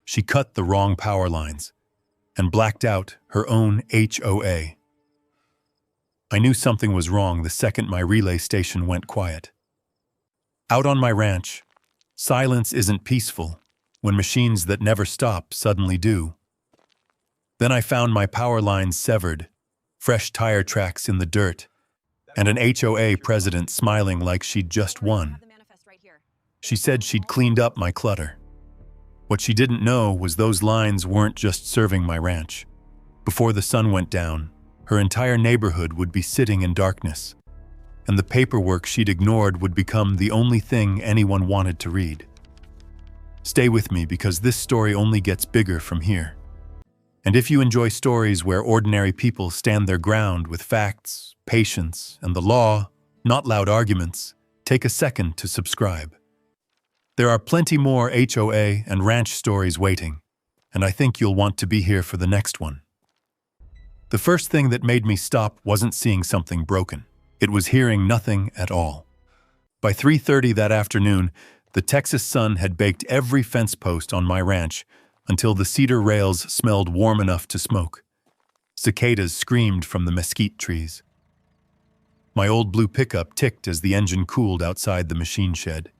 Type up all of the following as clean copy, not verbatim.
she cut the wrong power lines and blacked out her own HOA. I knew something was wrong the second my relay station went quiet. Out on my ranch, silence isn't peaceful when machines that never stop suddenly do. Then I found my power lines severed, fresh tire tracks in the dirt, and an HOA president smiling like she'd just won. She said she'd cleaned up my clutter. What she didn't know was those lines weren't just serving my ranch. Before the sun went down, her entire neighborhood would be sitting in darkness, and the paperwork she'd ignored would become the only thing anyone wanted to read. Stay with me because this story only gets bigger from here. And if you enjoy stories where ordinary people stand their ground with facts, patience, and the law, not loud arguments, take a second to subscribe. There are plenty more HOA and ranch stories waiting, and I think you'll want to be here for the next one. The first thing that made me stop wasn't seeing something broken. It was hearing nothing at all. By 3:30 that afternoon, the Texas sun had baked every fence post on my ranch until the cedar rails smelled warm enough to smoke. Cicadas screamed from the mesquite trees. My old blue pickup ticked as the engine cooled outside the machine shed.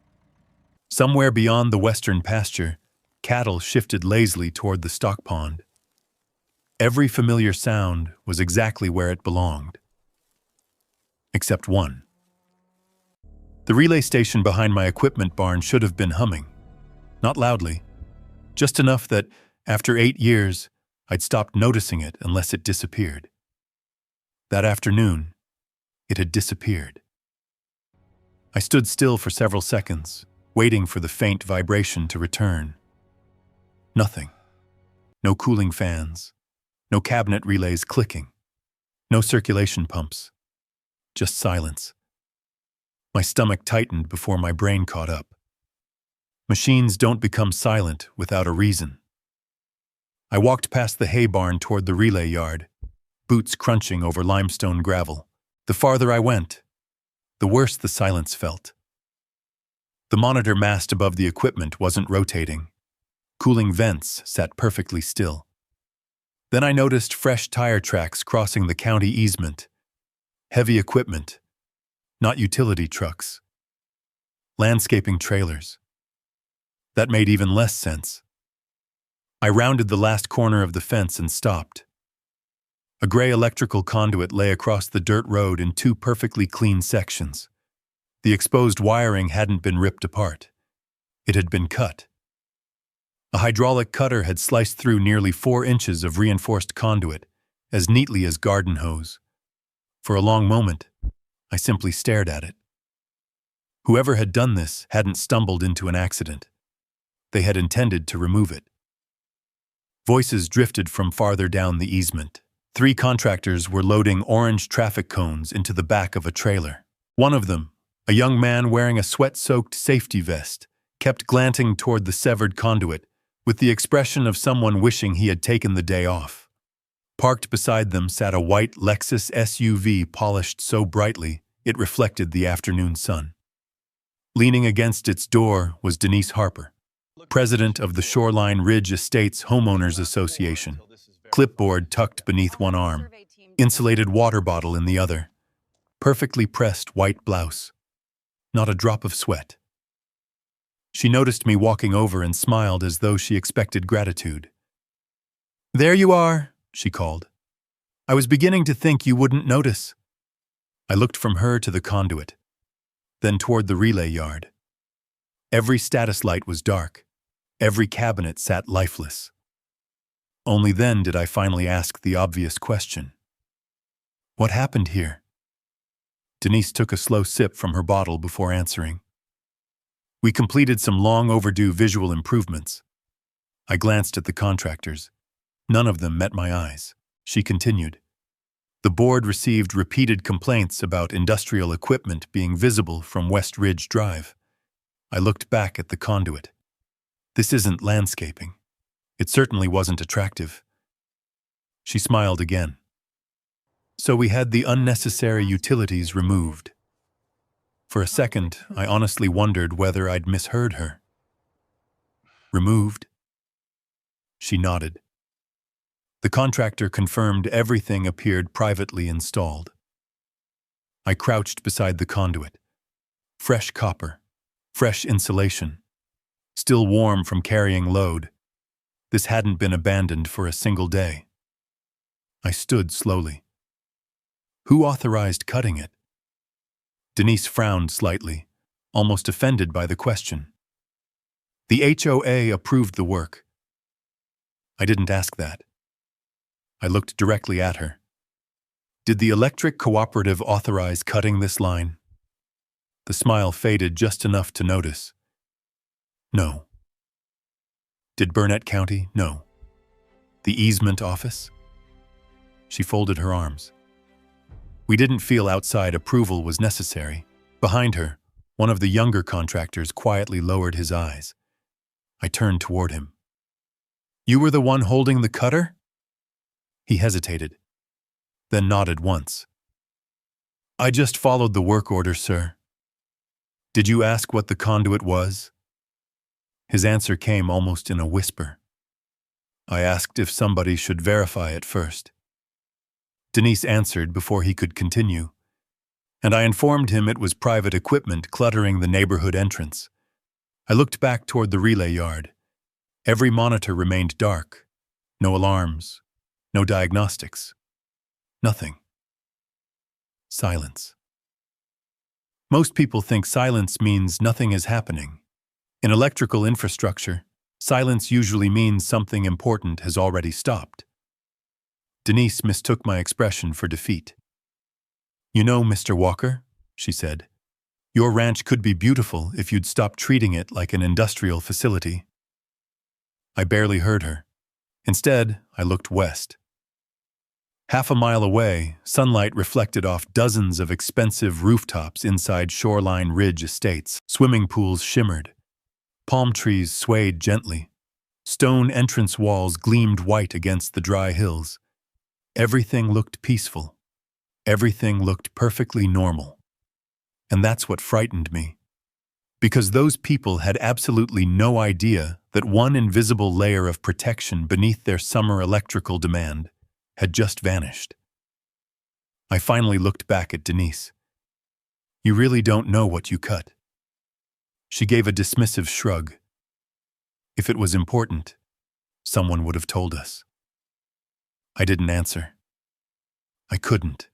Somewhere beyond the western pasture, cattle shifted lazily toward the stock pond. Every familiar sound was exactly where it belonged. Except one. The relay station behind my equipment barn should have been humming. Not loudly. Just enough that, after 8 years, I'd stopped noticing it unless it disappeared. That afternoon, it had disappeared. I stood still for several seconds, waiting for the faint vibration to return. Nothing. No cooling fans. No cabinet relays clicking. No circulation pumps. Just silence. My stomach tightened before my brain caught up. Machines don't become silent without a reason. I walked past the hay barn toward the relay yard, boots crunching over limestone gravel. The farther I went, the worse the silence felt. The monitor mast above the equipment wasn't rotating. Cooling vents sat perfectly still. Then I noticed fresh tire tracks crossing the county easement. Heavy equipment, not utility trucks. Landscaping trailers. That made even less sense. I rounded the last corner of the fence and stopped. A gray electrical conduit lay across the dirt road in 2 perfectly clean sections. The exposed wiring hadn't been ripped apart. It had been cut. A hydraulic cutter had sliced through nearly 4 inches of reinforced conduit, as neatly as garden hose. For a long moment, I simply stared at it. Whoever had done this hadn't stumbled into an accident. They had intended to remove it. Voices drifted from farther down the easement. 3 contractors were loading orange traffic cones into the back of a trailer. One of them, a young man wearing a sweat-soaked safety vest, kept glancing toward the severed conduit with the expression of someone wishing he had taken the day off. Parked beside them sat a white Lexus SUV polished so brightly it reflected the afternoon sun. Leaning against its door was Denise Harper, president of the Shoreline Ridge Estates Homeowners Association, clipboard tucked beneath one arm, insulated water bottle in the other, perfectly pressed white blouse. Not a drop of sweat. She noticed me walking over and smiled as though she expected gratitude. "There you are," she called. "I was beginning to think you wouldn't notice." I looked from her to the conduit, then toward the relay yard. Every status light was dark. Every cabinet sat lifeless. Only then did I finally ask the obvious question. What happened here? Denise took a slow sip from her bottle before answering. We completed some long overdue visual improvements. I glanced at the contractors. None of them met my eyes. She continued. The board received repeated complaints about industrial equipment being visible from West Ridge Drive. I looked back at the conduit. This isn't landscaping. It certainly wasn't attractive. She smiled again. So we had the unnecessary utilities removed. For a second, I honestly wondered whether I'd misheard her. Removed? She nodded. The contractor confirmed everything appeared privately installed. I crouched beside the conduit. Fresh copper, fresh insulation, still warm from carrying load. This hadn't been abandoned for a single day. I stood slowly. Who authorized cutting it? Denise frowned slightly, almost offended by the question. The HOA approved the work. I didn't ask that. I looked directly at her. Did the electric cooperative authorize cutting this line? The smile faded just enough to notice. No. Did Burnett County? No. The easement office? She folded her arms. We didn't feel outside approval was necessary. Behind her, one of the younger contractors quietly lowered his eyes. I turned toward him. You were the one holding the cutter? He hesitated, then nodded once. I just followed the work order, sir. Did you ask what the conduit was? His answer came almost in a whisper. I asked if somebody should verify it first. Denise answered before he could continue, and I informed him it was private equipment cluttering the neighborhood entrance. I looked back toward the relay yard. Every monitor remained dark. No alarms, no diagnostics, nothing. Silence. Most people think silence means nothing is happening. In electrical infrastructure, silence usually means something important has already stopped. Denise mistook my expression for defeat. You know, Mr. Walker, she said, your ranch could be beautiful if you'd stop treating it like an industrial facility. I barely heard her. Instead, I looked west. Half a mile away, sunlight reflected off dozens of expensive rooftops inside Shoreline Ridge estates. Swimming pools shimmered. Palm trees swayed gently. Stone entrance walls gleamed white against the dry hills. Everything looked peaceful. Everything looked perfectly normal. And that's what frightened me. Because those people had absolutely no idea that one invisible layer of protection beneath their summer electrical demand had just vanished. I finally looked back at Denise. You really don't know what you cut. She gave a dismissive shrug. If it was important, someone would have told us. I didn't answer. I couldn't.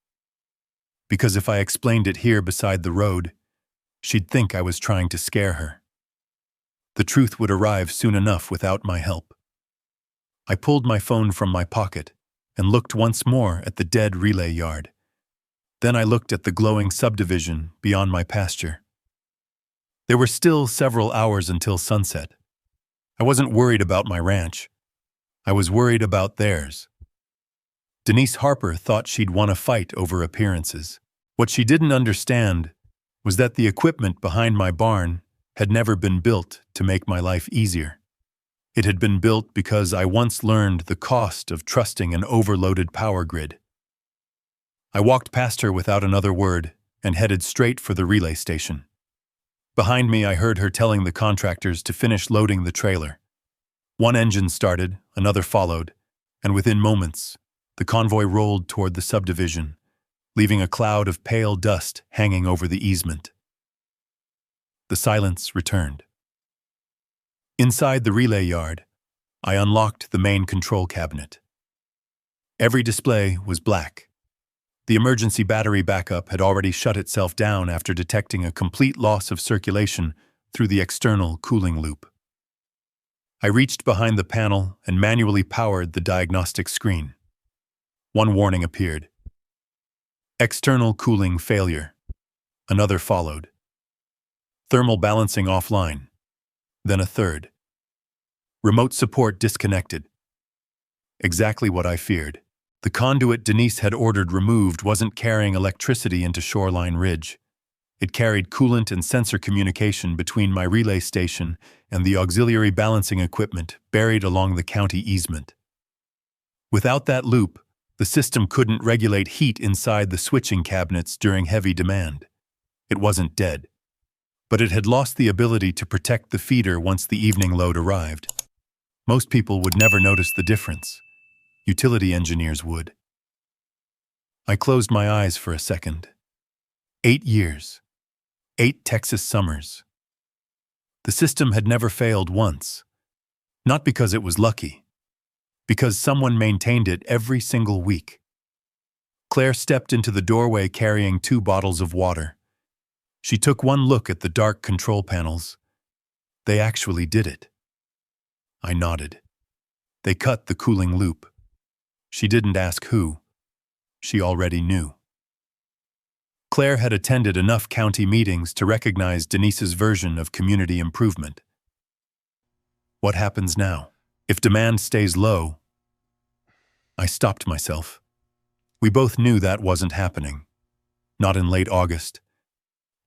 Because if I explained it here beside the road, she'd think I was trying to scare her. The truth would arrive soon enough without my help. I pulled my phone from my pocket and looked once more at the dead relay yard. Then I looked at the glowing subdivision beyond my pasture. There were still several hours until sunset. I wasn't worried about my ranch. I was worried about theirs. Denise Harper thought she'd won a fight over appearances. What she didn't understand was that the equipment behind my barn had never been built to make my life easier. It had been built because I once learned the cost of trusting an overloaded power grid. I walked past her without another word and headed straight for the relay station. Behind me, I heard her telling the contractors to finish loading the trailer. One engine started, another followed, and within moments, the convoy rolled toward the subdivision, leaving a cloud of pale dust hanging over the easement. The silence returned. Inside the relay yard, I unlocked the main control cabinet. Every display was black. The emergency battery backup had already shut itself down after detecting a complete loss of circulation through the external cooling loop. I reached behind the panel and manually powered the diagnostic screen. One warning appeared. External cooling failure. Another followed. Thermal balancing offline. Then a third. Remote support disconnected. Exactly what I feared. The conduit Denise had ordered removed wasn't carrying electricity into Shoreline Ridge. It carried coolant and sensor communication between my relay station and the auxiliary balancing equipment buried along the county easement. Without that loop, the system couldn't regulate heat inside the switching cabinets during heavy demand. It wasn't dead, but it had lost the ability to protect the feeder once the evening load arrived. Most people would never notice the difference. Utility engineers would. I closed my eyes for a second. 8 years. 8 Texas summers. The system had never failed once. Not because it was lucky. Because someone maintained it every single week. Claire stepped into the doorway carrying 2 bottles of water. She took one look at the dark control panels. They actually did it. I nodded. They cut the cooling loop. She didn't ask who. She already knew. Claire had attended enough county meetings to recognize Denise's version of community improvement. What happens now? If demand stays low? I stopped myself. We both knew that wasn't happening. Not in late August.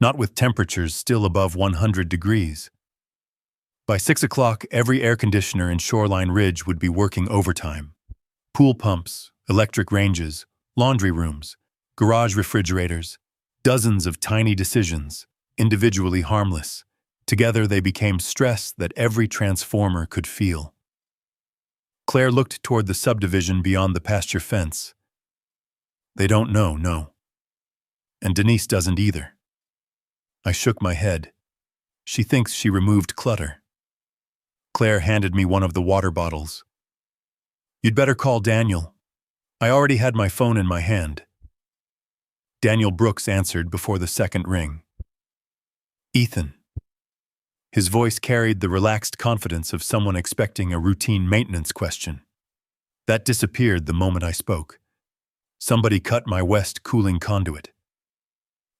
Not with temperatures still above 100 degrees. By 6 o'clock, every air conditioner in Shoreline Ridge would be working overtime. Pool pumps, electric ranges, laundry rooms, garage refrigerators, dozens of tiny decisions, individually harmless. Together they became stress that every transformer could feel. Claire looked toward the subdivision beyond the pasture fence. They don't know, no. And Denise doesn't either. I shook my head. She thinks she removed clutter. Claire handed me one of the water bottles. You'd better call Daniel. I already had my phone in my hand. Daniel Brooks answered before the second ring. Ethan. His voice carried the relaxed confidence of someone expecting a routine maintenance question. That disappeared the moment I spoke. Somebody cut my west cooling conduit.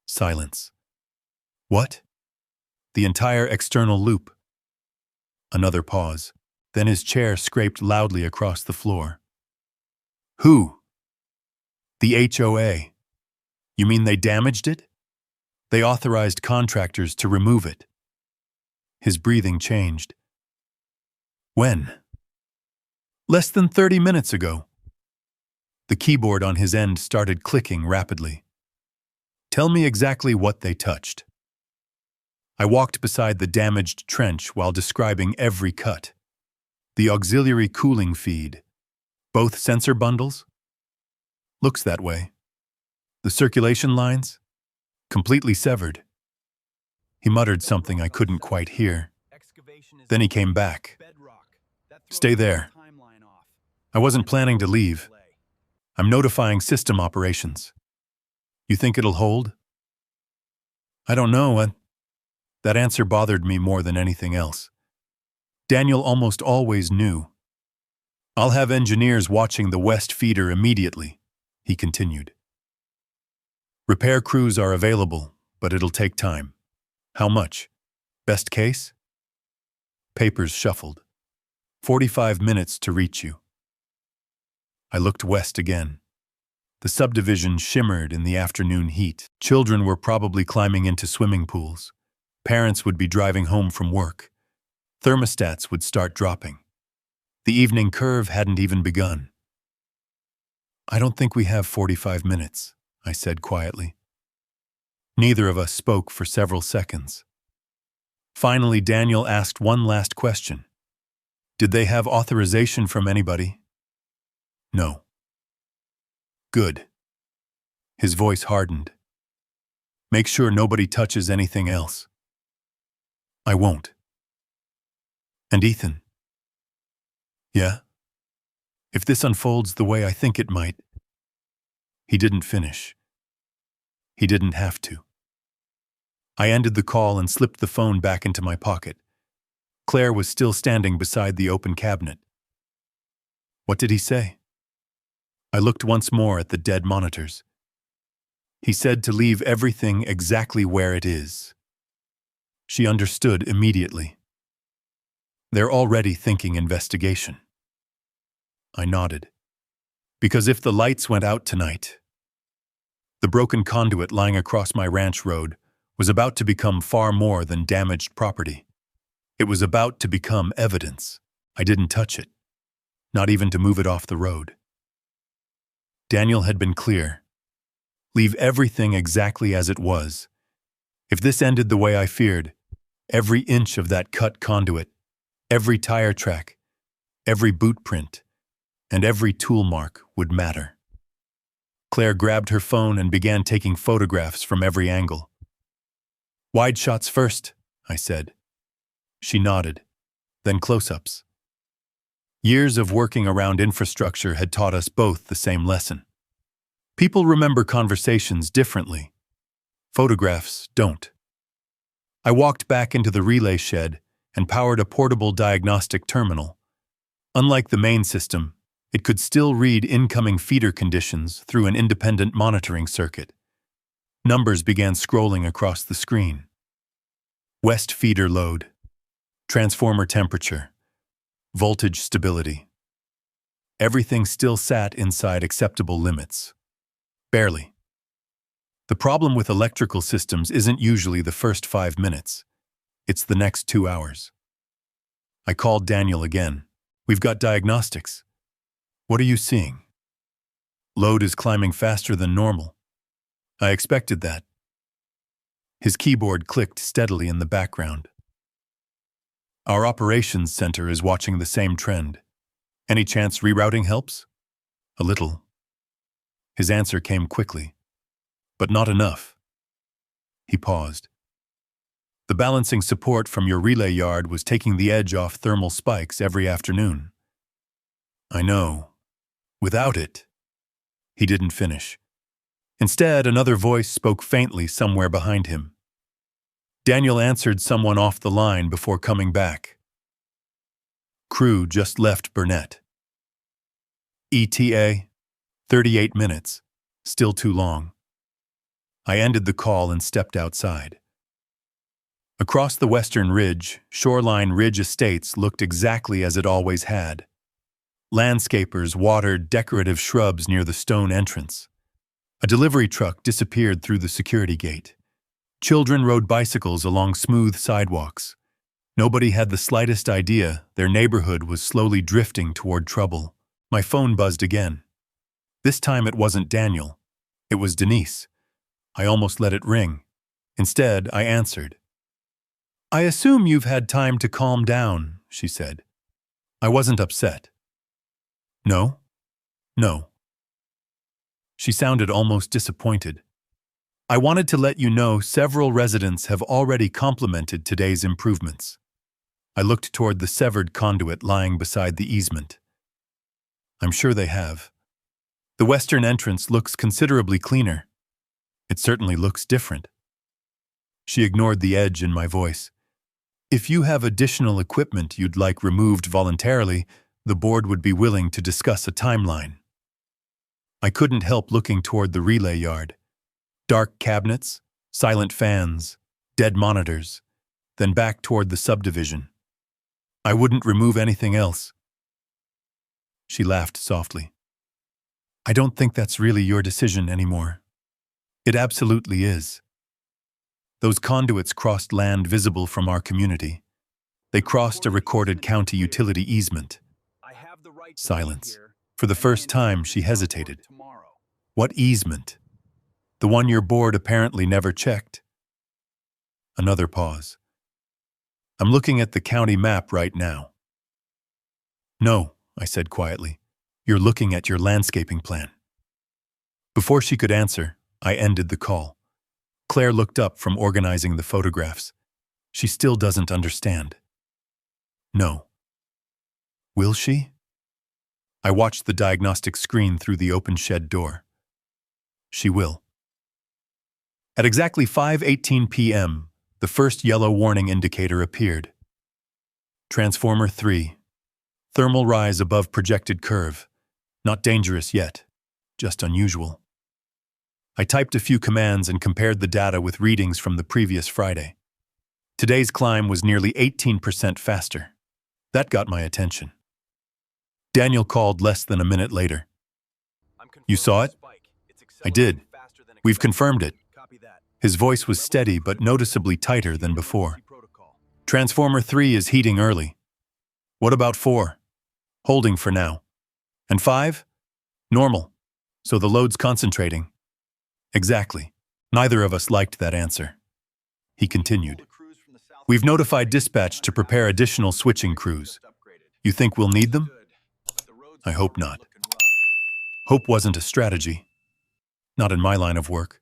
Silence. What? The entire external loop. Another pause. Then his chair scraped loudly across the floor. Who? The HOA. You mean they damaged it? They authorized contractors to remove it. His breathing changed. When? Less than 30 minutes ago. The keyboard on his end started clicking rapidly. Tell me exactly what they touched. I walked beside the damaged trench while describing every cut. The auxiliary cooling feed. Both sensor bundles? Looks that way. The circulation lines? Completely severed. He muttered something I couldn't quite hear. Then he came back. Stay there. I wasn't planning to leave. I'm notifying system operations. You think it'll hold? I don't know. That answer bothered me more than anything else. Daniel almost always knew. I'll have engineers watching the west feeder immediately, he continued. Repair crews are available, but it'll take time. How much? Best case? Papers shuffled. 45 minutes to reach you. I looked west again. The subdivision shimmered in the afternoon heat. Children were probably climbing into swimming pools. Parents would be driving home from work. Thermostats would start dropping. The evening curve hadn't even begun. I don't think we have 45 minutes, I said quietly. Neither of us spoke for several seconds. Finally, Daniel asked one last question. Did they have authorization from anybody? No. Good. His voice hardened. Make sure nobody touches anything else. I won't. And Ethan? Yeah? If this unfolds the way I think it might. He didn't finish. He didn't have to. I ended the call and slipped the phone back into my pocket. Claire was still standing beside the open cabinet. What did he say? I looked once more at the dead monitors. He said to leave everything exactly where it is. She understood immediately. They're already thinking investigation. I nodded. Because if the lights went out tonight, the broken conduit lying across my ranch road was about to become far more than damaged property. It was about to become evidence. I didn't touch it, not even to move it off the road. Daniel had been clear. Leave everything exactly as it was. If this ended the way I feared, every inch of that cut conduit, every tire track, Every boot print and every tool mark would matter. Claire grabbed her phone and began taking photographs from every angle. "Wide shots first," I said. She nodded, then close-ups. Years of working around infrastructure had taught us both the same lesson. People remember conversations differently. Photographs don't. I walked back into the relay shed and powered a portable diagnostic terminal. Unlike the main system, it could still read incoming feeder conditions through an independent monitoring circuit. Numbers began scrolling across the screen. West feeder load, transformer temperature, voltage stability. Everything still sat inside acceptable limits. Barely. The problem with electrical systems isn't usually the first 5 minutes. It's the next 2 hours. I called Daniel again. "We've got diagnostics. What are you seeing?" "Load is climbing faster than normal." "I expected that." His keyboard clicked steadily in the background. "Our operations center is watching the same trend. Any chance rerouting helps?" "A little." His answer came quickly. "But not enough." He paused. "The balancing support from your relay yard was taking the edge off thermal spikes every afternoon." "I know. Without it." He didn't finish. Instead, another voice spoke faintly somewhere behind him. Daniel answered someone off the line before coming back. "Crew just left Burnett. ETA, 38 minutes. Still too long." I ended the call and stepped outside. Across the western ridge, Shoreline Ridge Estates looked exactly as it always had. Landscapers watered decorative shrubs near the stone entrance. A delivery truck disappeared through the security gate. Children rode bicycles along smooth sidewalks. Nobody had the slightest idea their neighborhood was slowly drifting toward trouble. My phone buzzed again. This time it wasn't Daniel. It was Denise. I almost let it ring. Instead, I answered. "I assume you've had time to calm down," she said. I wasn't upset. "No? No." She sounded almost disappointed. "I wanted to let you know several residents have already complimented today's improvements." I looked toward the severed conduit lying beside the easement. "I'm sure they have. The western entrance looks considerably cleaner. It certainly looks different." She ignored the edge in my voice. "If you have additional equipment you'd like removed voluntarily, the board would be willing to discuss a timeline." I couldn't help looking toward the relay yard. Dark cabinets, silent fans, dead monitors, then back toward the subdivision. "I wouldn't remove anything else." She laughed softly. "I don't think that's really your decision anymore." "It absolutely is. Those conduits crossed land visible from our community. They crossed a recorded county utility easement." Silence. For the first time, she hesitated. "What easement?" "The one your board apparently never checked." Another pause. "I'm looking at the county map right now." "No," I said quietly. "You're looking at your landscaping plan." Before she could answer, I ended the call. Claire looked up from organizing the photographs. She still doesn't understand. "No." "Will she?" I watched the diagnostic screen through the open shed door. "She will." At exactly 5:18 p.m., the first yellow warning indicator appeared. Transformer 3. Thermal rise above projected curve. Not dangerous yet, just unusual. I typed a few commands and compared the data with readings from the previous Friday. Today's climb was nearly 18% faster. That got my attention. Daniel called less than a minute later. "You saw it?" "I did. We've confirmed it." His voice was steady but noticeably tighter than before. "Transformer 3 is heating early." "What about 4? "Holding for now." "And 5? "Normal. So the load's concentrating." "Exactly." Neither of us liked that answer. He continued. "We've notified dispatch to prepare additional switching crews. You think we'll need them?" I hope not. Hope wasn't a strategy. Not in my line of work.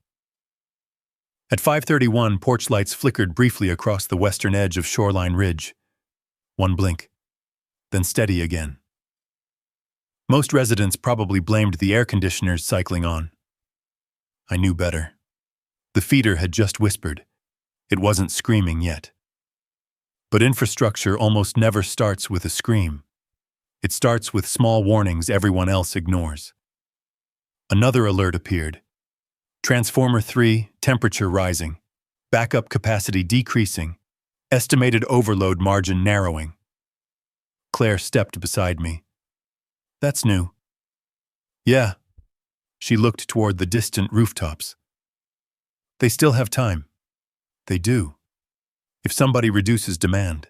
At 5:31, porch lights flickered briefly across the western edge of Shoreline Ridge. One blink, then steady again. Most residents probably blamed the air conditioners cycling on. I knew better. The feeder had just whispered. It wasn't screaming yet. But infrastructure almost never starts with a scream. It starts with small warnings everyone else ignores. Another alert appeared. Transformer 3, temperature rising. Backup capacity decreasing. Estimated overload margin narrowing. Claire stepped beside me. That's new. Yeah. She looked toward the distant rooftops. They still have time. They do. If somebody reduces demand.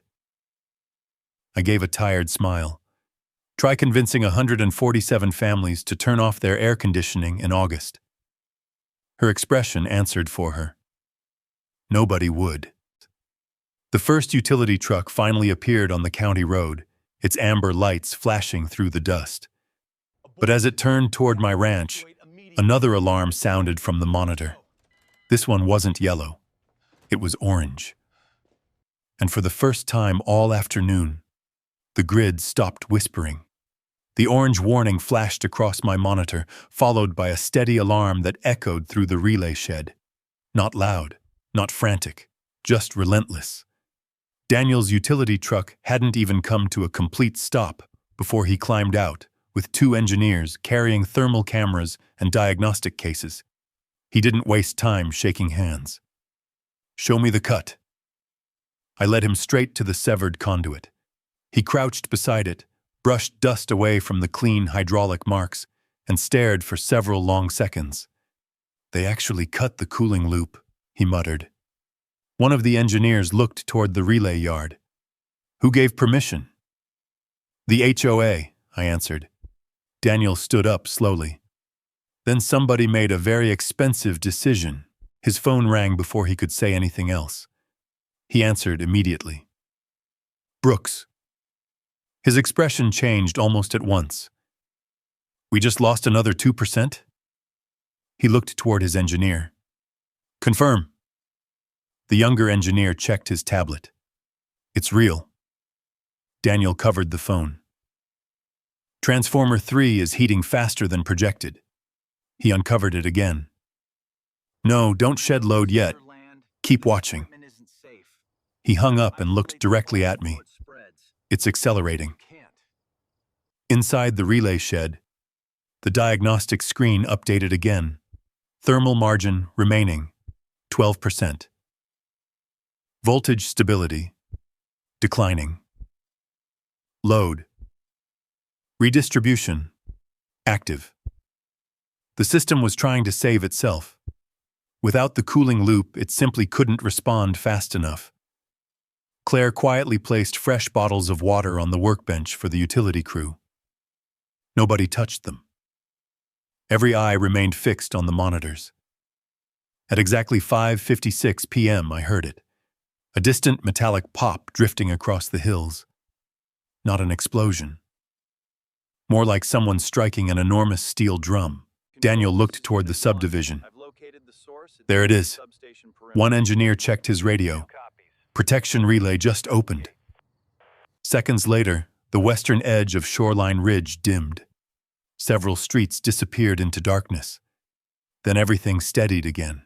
I gave a tired smile. Try convincing 147 families to turn off their air conditioning in August. Her expression answered for her. Nobody would. The first utility truck finally appeared on the county road, its amber lights flashing through the dust. But as it turned toward my ranch, another alarm sounded from the monitor. This one wasn't yellow. It was orange. And for the first time all afternoon, the grid stopped whispering. The orange warning flashed across my monitor, followed by a steady alarm that echoed through the relay shed. Not loud, not frantic, just relentless. Daniel's utility truck hadn't even come to a complete stop before he climbed out, with 2 engineers carrying thermal cameras and diagnostic cases. He didn't waste time shaking hands. Show me the cut. I led him straight to the severed conduit. He crouched beside it, brushed dust away from the clean hydraulic marks, and stared for several long seconds. They actually cut the cooling loop, he muttered. One of the engineers looked toward the relay yard. Who gave permission? The HOA, I answered. Daniel stood up slowly. Then somebody made a very expensive decision. His phone rang before he could say anything else. He answered immediately. Brooks. His expression changed almost at once. We just lost another 2%? He looked toward his engineer. Confirm. The younger engineer checked his tablet. It's real. Daniel covered the phone. Transformer 3 is heating faster than projected. He uncovered it again. No, don't shed load yet. Keep watching. He hung up and looked directly at me. It's accelerating. Inside the relay shed, the diagnostic screen updated again. Thermal margin remaining, 12%. Voltage stability, declining. Load. Redistribution, active. The system was trying to save itself. Without the cooling loop, it simply couldn't respond fast enough. Claire quietly placed fresh bottles of water on the workbench for the utility crew. Nobody touched them. Every eye remained fixed on the monitors. At exactly 5:56 p.m., I heard it. A distant metallic pop drifting across the hills. Not an explosion. More like someone striking an enormous steel drum. Daniel looked toward the subdivision. There it is. One engineer checked his radio. Protection relay just opened. Seconds later, the western edge of Shoreline Ridge dimmed. Several streets disappeared into darkness. Then everything steadied again.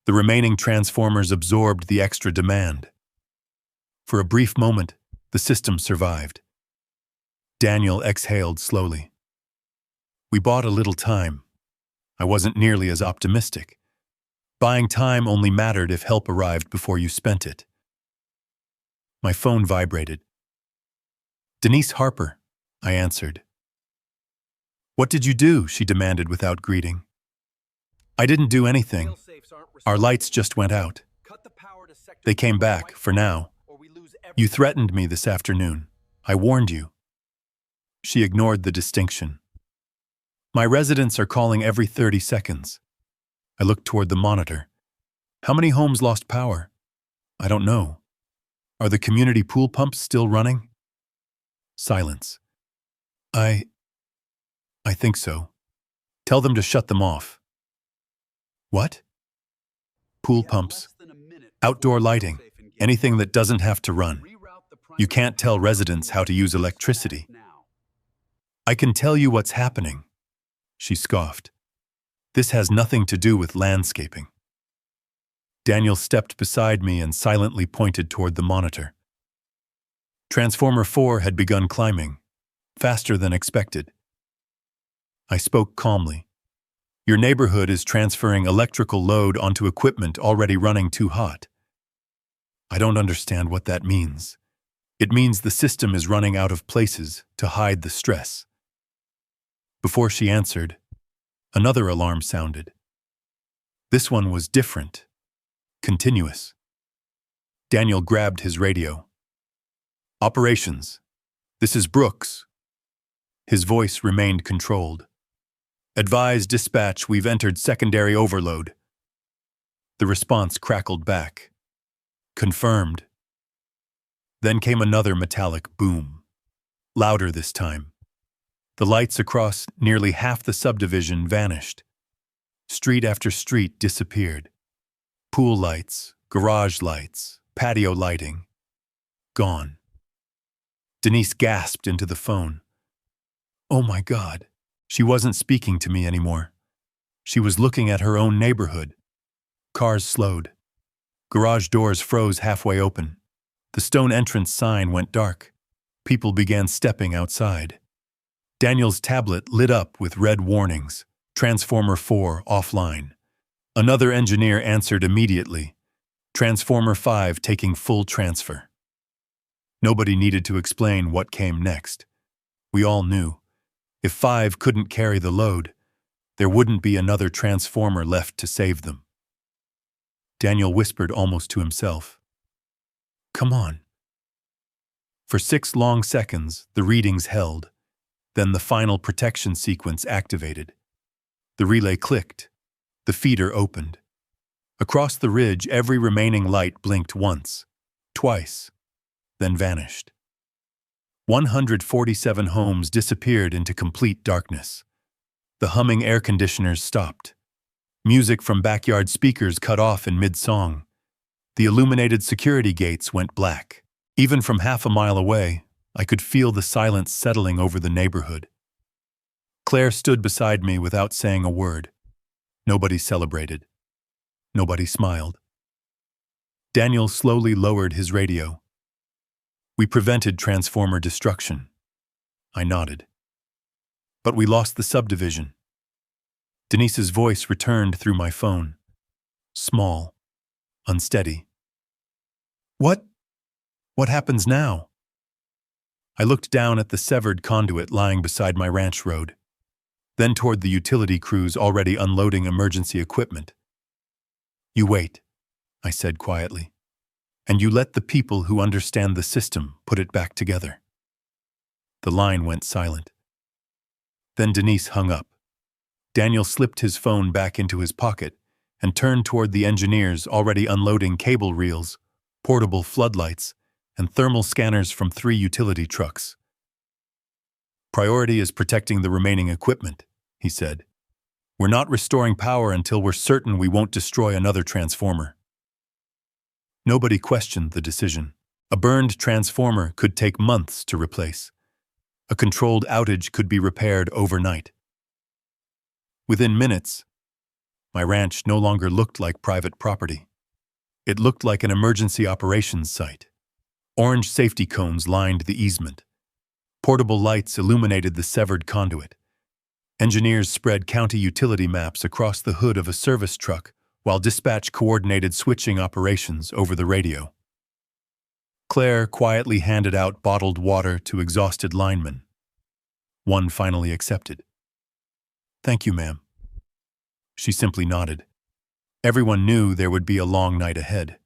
The remaining transformers absorbed the extra demand. For a brief moment, the system survived. Daniel exhaled slowly. We bought a little time. I wasn't nearly as optimistic. Buying time only mattered if help arrived before you spent it. My phone vibrated. Denise Harper, I answered. What did you do? She demanded without greeting. I didn't do anything. Our lights just went out. They came back, for now. You threatened me this afternoon. I warned you. She ignored the distinction. My residents are calling every 30 seconds. I looked toward the monitor. How many homes lost power? I don't know. Are the community pool pumps still running? Silence. I think so. Tell them to shut them off. What? Pool pumps, outdoor lighting, anything that doesn't have to run. You can't tell residents how to use electricity. I can tell you what's happening, she scoffed. This has nothing to do with landscaping. Daniel stepped beside me and silently pointed toward the monitor. Transformer 4 had begun climbing, faster than expected. I spoke calmly. Your neighborhood is transferring electrical load onto equipment already running too hot. I don't understand what that means. It means the system is running out of places to hide the stress. Before she answered, another alarm sounded. This one was different, continuous. Daniel grabbed his radio. Operations. This is Brooks. His voice remained controlled. Advise dispatch, we've entered secondary overload. The response crackled back. Confirmed. Then came another metallic boom. Louder this time. The lights across nearly half the subdivision vanished. Street after street disappeared. Pool lights, garage lights, patio lighting. Gone. Denise gasped into the phone. Oh my God. She wasn't speaking to me anymore. She was looking at her own neighborhood. Cars slowed. Garage doors froze halfway open. The stone entrance sign went dark. People began stepping outside. Daniel's tablet lit up with red warnings. Transformer 4 offline. Another engineer answered immediately. Transformer 5 taking full transfer. Nobody needed to explain what came next. We all knew. If 5 couldn't carry the load, there wouldn't be another transformer left to save them. Daniel whispered almost to himself. Come on. For 6 long seconds, the readings held. Then the final protection sequence activated. The relay clicked. The feeder opened. Across the ridge, every remaining light blinked once, twice, then vanished. 147 homes disappeared into complete darkness. The humming air conditioners stopped. Music from backyard speakers cut off in mid-song. The illuminated security gates went black. Even from half a mile away, I could feel the silence settling over the neighborhood. Claire stood beside me without saying a word. Nobody celebrated. Nobody smiled. Daniel slowly lowered his radio. We prevented transformer destruction. I nodded. But we lost the subdivision. Denise's voice returned through my phone. Small, unsteady. What happens now? I looked down at the severed conduit lying beside my ranch road, then toward the utility crews already unloading emergency equipment. You wait, I said quietly, and you let the people who understand the system put it back together. The line went silent. Then Denise hung up. Daniel slipped his phone back into his pocket and turned toward the engineers already unloading cable reels, portable floodlights, and thermal scanners from 3 utility trucks. Priority is protecting the remaining equipment, he said. We're not restoring power until we're certain we won't destroy another transformer. Nobody questioned the decision. A burned transformer could take months to replace. A controlled outage could be repaired overnight. Within minutes, my ranch no longer looked like private property. It looked like an emergency operations site. Orange safety cones lined the easement. Portable lights illuminated the severed conduit. Engineers spread county utility maps across the hood of a service truck while dispatch coordinated switching operations over the radio. Claire quietly handed out bottled water to exhausted linemen. One finally accepted. Thank you, ma'am. She simply nodded. Everyone knew there would be a long night ahead.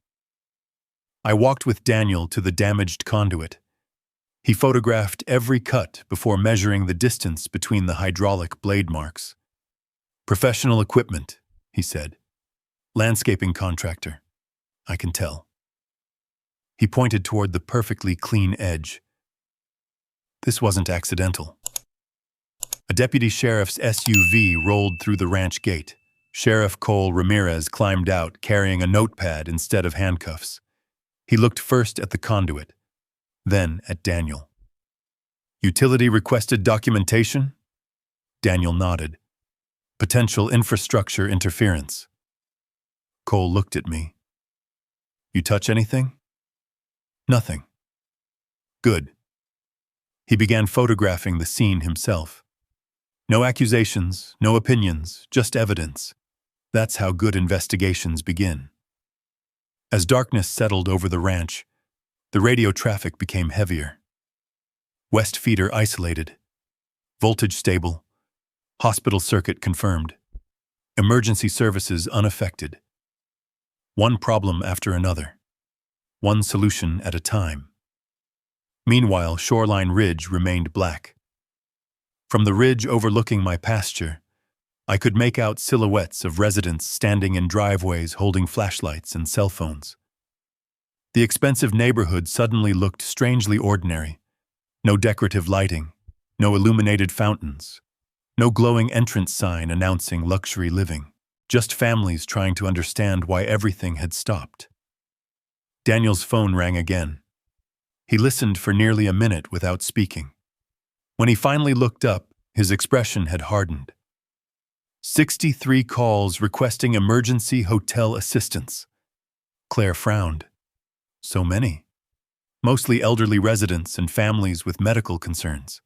I walked with Daniel to the damaged conduit. He photographed every cut before measuring the distance between the hydraulic blade marks. Professional equipment, he said. Landscaping contractor. I can tell. He pointed toward the perfectly clean edge. This wasn't accidental. A deputy sheriff's SUV rolled through the ranch gate. Sheriff Cole Ramirez climbed out, carrying a notepad instead of handcuffs. He looked first at the conduit, then at Daniel. "Utility requested documentation?" Daniel nodded. "Potential infrastructure interference." Cole looked at me. "You touch anything?" "Nothing." "Good." He began photographing the scene himself. No accusations, no opinions, just evidence. That's how good investigations begin. As darkness settled over the ranch, the radio traffic became heavier. West feeder isolated. Voltage stable. Hospital circuit confirmed. Emergency services unaffected. One problem after another. One solution at a time. Meanwhile, Shoreline Ridge remained black. From the ridge overlooking my pasture, I could make out silhouettes of residents standing in driveways holding flashlights and cell phones. The expensive neighborhood suddenly looked strangely ordinary. No decorative lighting, no illuminated fountains, no glowing entrance sign announcing luxury living, just families trying to understand why everything had stopped. Daniel's phone rang again. He listened for nearly a minute without speaking. When he finally looked up, his expression had hardened. 63 calls requesting emergency hotel assistance. Claire frowned. So many. Mostly elderly residents and families with medical concerns.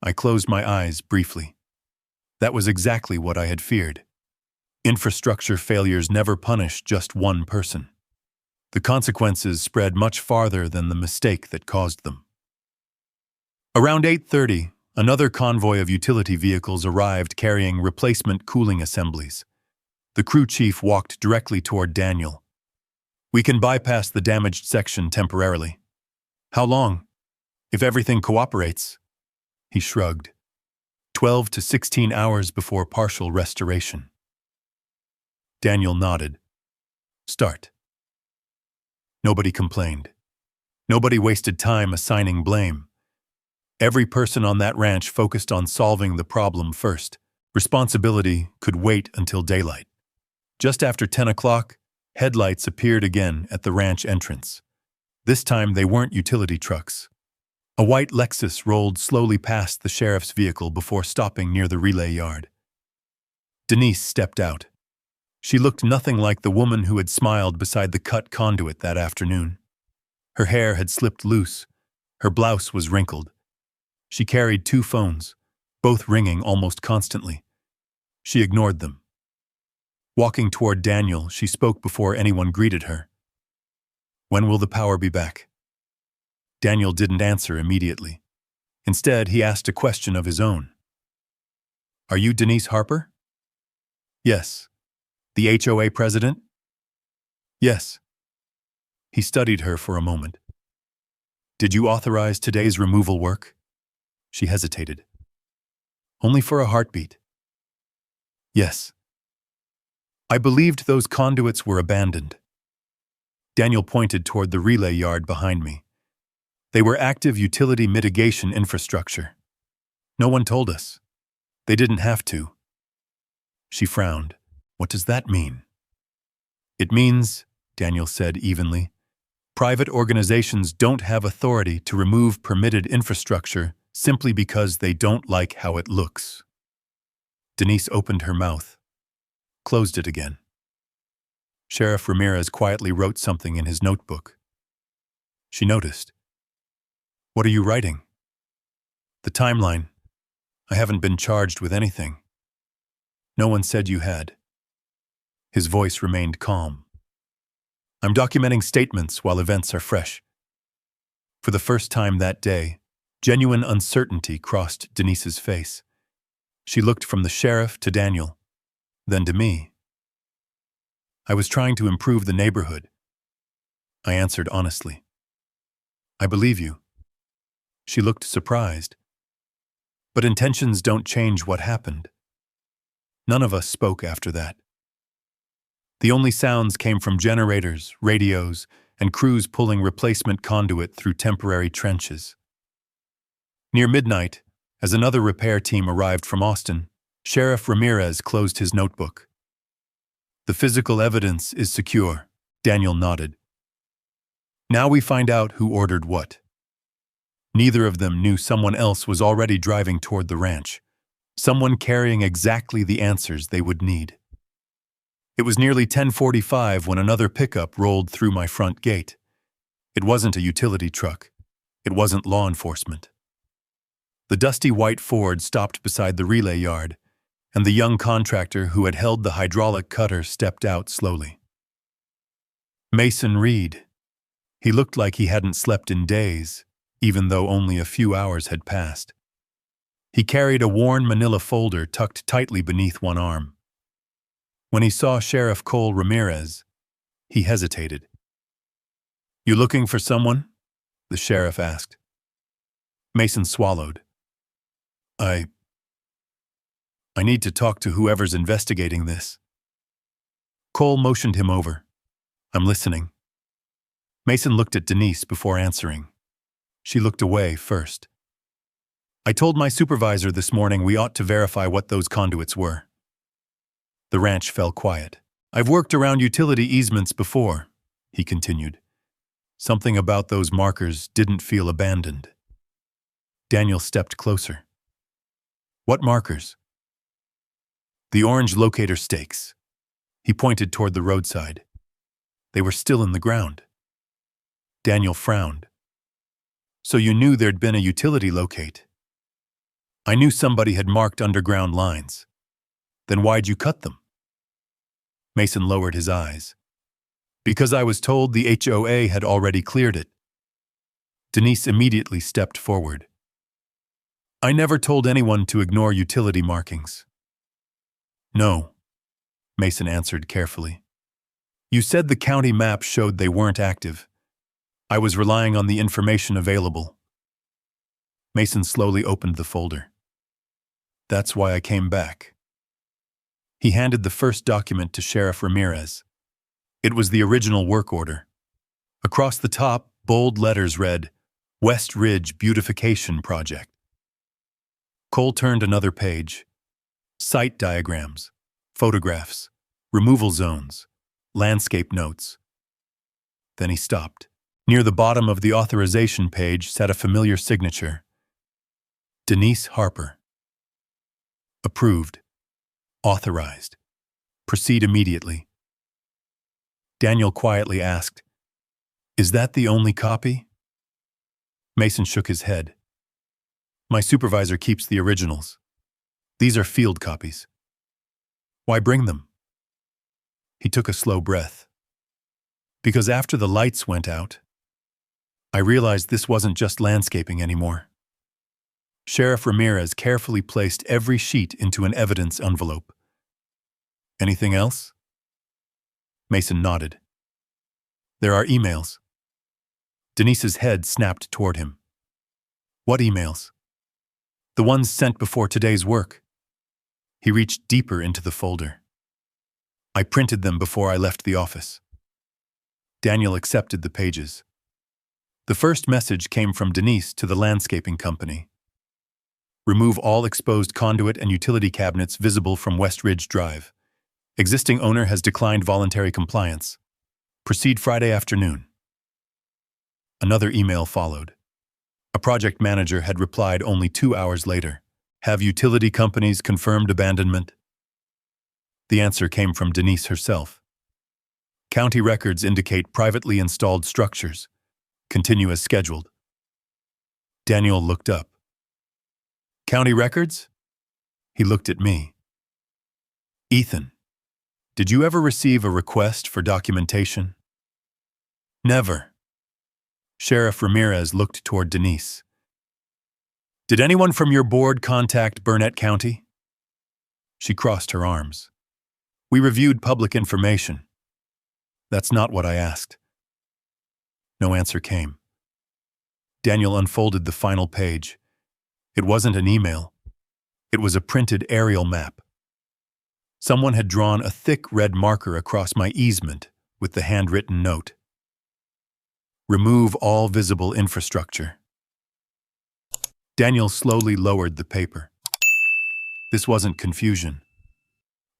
I closed my eyes briefly. That was exactly what I had feared. Infrastructure failures never punish just one person. The consequences spread much farther than the mistake that caused them. Around 8:30, another convoy of utility vehicles arrived carrying replacement cooling assemblies. The crew chief walked directly toward Daniel. "We can bypass the damaged section temporarily." "How long? If everything cooperates?" He shrugged. 12 to 16 hours before partial restoration. Daniel nodded. "Start." Nobody complained. Nobody wasted time assigning blame. Every person on that ranch focused on solving the problem first. Responsibility could wait until daylight. Just after 10 o'clock, headlights appeared again at the ranch entrance. This time they weren't utility trucks. A white Lexus rolled slowly past the sheriff's vehicle before stopping near the relay yard. Denise stepped out. She looked nothing like the woman who had smiled beside the cut conduit that afternoon. Her hair had slipped loose. Her blouse was wrinkled. She carried 2 phones, both ringing almost constantly. She ignored them. Walking toward Daniel, she spoke before anyone greeted her. "When will the power be back?" Daniel didn't answer immediately. Instead, he asked a question of his own. "Are you Denise Harper?" "Yes." "The HOA president?" "Yes." He studied her for a moment. "Did you authorize today's removal work?" She hesitated. "Only for a heartbeat." "Yes." "I believed those conduits were abandoned." Daniel pointed toward the relay yard behind me. "They were active utility mitigation infrastructure. No one told us. They didn't have to." She frowned. "What does that mean?" "It means," Daniel said evenly, "private organizations don't have authority to remove permitted infrastructure simply because they don't like how it looks." Denise opened her mouth, closed it again. Sheriff Ramirez quietly wrote something in his notebook. She noticed. "What are you writing?" "The timeline. I haven't been charged with anything." "No one said you had." His voice remained calm. "I'm documenting statements while events are fresh." For the first time that day, genuine uncertainty crossed Denise's face. She looked from the sheriff to Daniel, then to me. "I was trying to improve the neighborhood." I answered honestly. "I believe you." She looked surprised. "But intentions don't change what happened." None of us spoke after that. The only sounds came from generators, radios, and crews pulling replacement conduit through temporary trenches. Near midnight, As another repair team arrived from Austin, Sheriff Ramirez closed his notebook. "The physical evidence is secure," Daniel nodded. "Now we find out who ordered what." Neither of them knew someone else was already driving toward the ranch, someone carrying exactly the answers they would need. It was nearly 10:45 when another pickup rolled through my front gate. It wasn't a utility truck. It wasn't law enforcement. The dusty white Ford stopped beside the relay yard, and the young contractor who had held the hydraulic cutter stepped out slowly. Mason Reed. He looked like he hadn't slept in days, even though only a few hours had passed. He carried a worn manila folder tucked tightly beneath one arm. When he saw Sheriff Cole Ramirez, he hesitated. "You looking for someone?" the sheriff asked. Mason swallowed. I need to talk to whoever's investigating this." Cole motioned him over. "I'm listening." Mason looked at Denise before answering. She looked away first. "I told my supervisor this morning we ought to verify what those conduits were." The ranch fell quiet. "I've worked around utility easements before," he continued. Something about those markers didn't feel abandoned. Daniel stepped closer. "What markers?" "The orange locator stakes." He pointed toward the roadside. They were still in the ground. Daniel frowned. "So you knew there'd been a utility locate?" "I knew somebody had marked underground lines." "Then why'd you cut them?" Mason lowered his eyes. "Because I was told the HOA had already cleared it." Denise immediately stepped forward. "I never told anyone to ignore utility markings." "No," Mason answered carefully. "You said the county map showed they weren't active. I was relying on the information available." Mason slowly opened the folder. "That's why I came back." He handed the first document to Sheriff Ramirez. It was the original work order. Across the top, bold letters read, "West Ridge Beautification Project." Cole turned another page. Site diagrams, photographs, removal zones, landscape notes. Then he stopped. Near the bottom of the authorization page sat a familiar signature. Denise Harper. Approved. Authorized. Proceed immediately. Daniel quietly asked, "Is that the only copy?" Mason shook his head. "My supervisor keeps the originals. These are field copies." "Why bring them?" He took a slow breath. "Because after the lights went out, I realized this wasn't just landscaping anymore." Sheriff Ramirez carefully placed every sheet into an evidence envelope. "Anything else?" Mason nodded. "There are emails." Denise's head snapped toward him. "What emails?" "The ones sent before today's work." He reached deeper into the folder. "I printed them before I left the office." Daniel accepted the pages. The first message came from Denise to the landscaping company. "Remove all exposed conduit and utility cabinets visible from West Ridge Drive. Existing owner has declined voluntary compliance. Proceed Friday afternoon." Another email followed. A project manager had replied only 2 hours later. "Have utility companies confirmed abandonment?" The answer came from Denise herself. "County records indicate privately installed structures. Continue as scheduled." Daniel looked up. "County records?" He looked at me. "Ethan, did you ever receive a request for documentation?" "Never." Sheriff Ramirez looked toward Denise. "Did anyone from your board contact Burnett County?" She crossed her arms. "We reviewed public information." "That's not what I asked." No answer came. Daniel unfolded the final page. It wasn't an email. It was a printed aerial map. Someone had drawn a thick red marker across my easement with the handwritten note. "Remove all visible infrastructure." Daniel slowly lowered the paper. This wasn't confusion.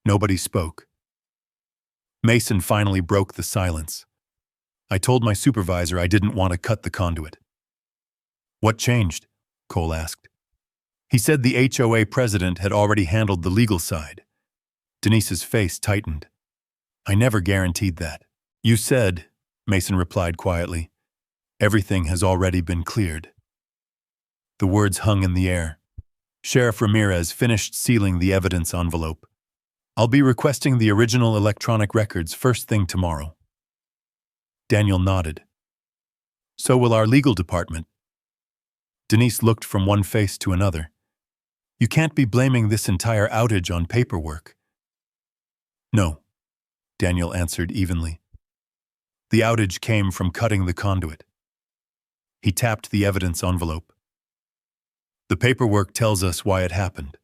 Nobody spoke. Mason finally broke the silence. I told my supervisor I didn't want to cut the conduit. What changed? Cole asked. He said the HOA president had already handled the legal side. Denise's face tightened. I never guaranteed that. You said, Mason replied quietly, everything has already been cleared. The words hung in the air. Sheriff Ramirez finished sealing the evidence envelope. I'll be requesting the original electronic records first thing tomorrow. Daniel nodded. So will our legal department. Denise looked from one face to another. You can't be blaming this entire outage on paperwork. No, Daniel answered evenly. The outage came from cutting the conduit. He tapped the evidence envelope. The paperwork tells us why it happened.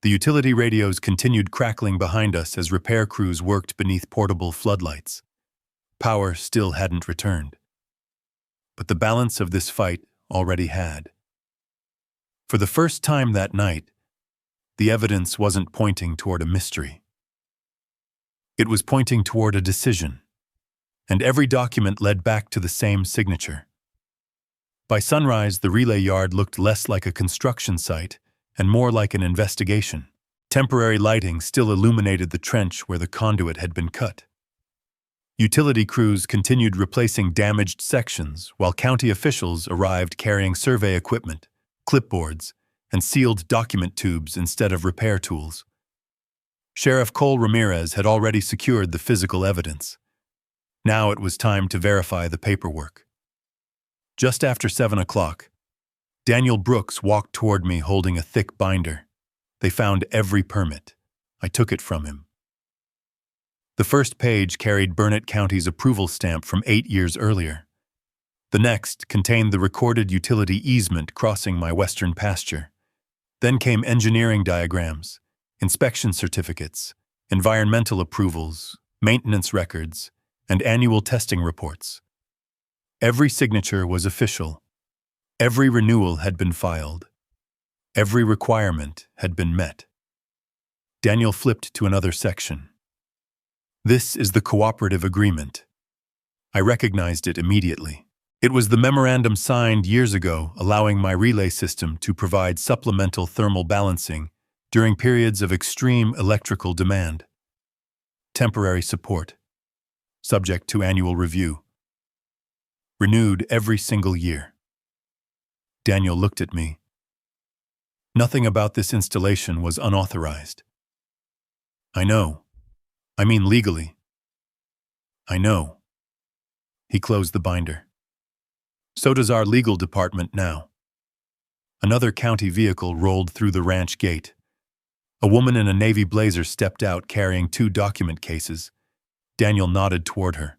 The utility radios continued crackling behind us as repair crews worked beneath portable floodlights. Power still hadn't returned. But the balance of this fight already had. For the first time that night, the evidence wasn't pointing toward a mystery. It was pointing toward a decision, and every document led back to the same signature. By sunrise, the relay yard looked less like a construction site and more like an investigation. Temporary lighting still illuminated the trench where the conduit had been cut. Utility crews continued replacing damaged sections while county officials arrived carrying survey equipment, clipboards, and sealed document tubes instead of repair tools. Sheriff Cole Ramirez had already secured the physical evidence. Now it was time to verify the paperwork. Just after 7 o'clock, Daniel Brooks walked toward me holding a thick binder. They found every permit. I took it from him. The first page carried Burnett County's approval stamp from 8 years earlier. The next contained the recorded utility easement crossing my western pasture. Then came engineering diagrams, inspection certificates, environmental approvals, maintenance records, and annual testing reports. Every signature was official. Every renewal had been filed. Every requirement had been met. Daniel flipped to another section. This is the cooperative agreement. I recognized it immediately. It was the memorandum signed years ago allowing my relay system to provide supplemental thermal balancing during periods of extreme electrical demand. Temporary support. Subject to annual review. Renewed every single year. Daniel looked at me. Nothing about this installation was unauthorized. I know. I mean legally. I know. He closed the binder. So does our legal department now. Another county vehicle rolled through the ranch gate. A woman in a navy blazer stepped out carrying 2 document cases. Daniel nodded toward her.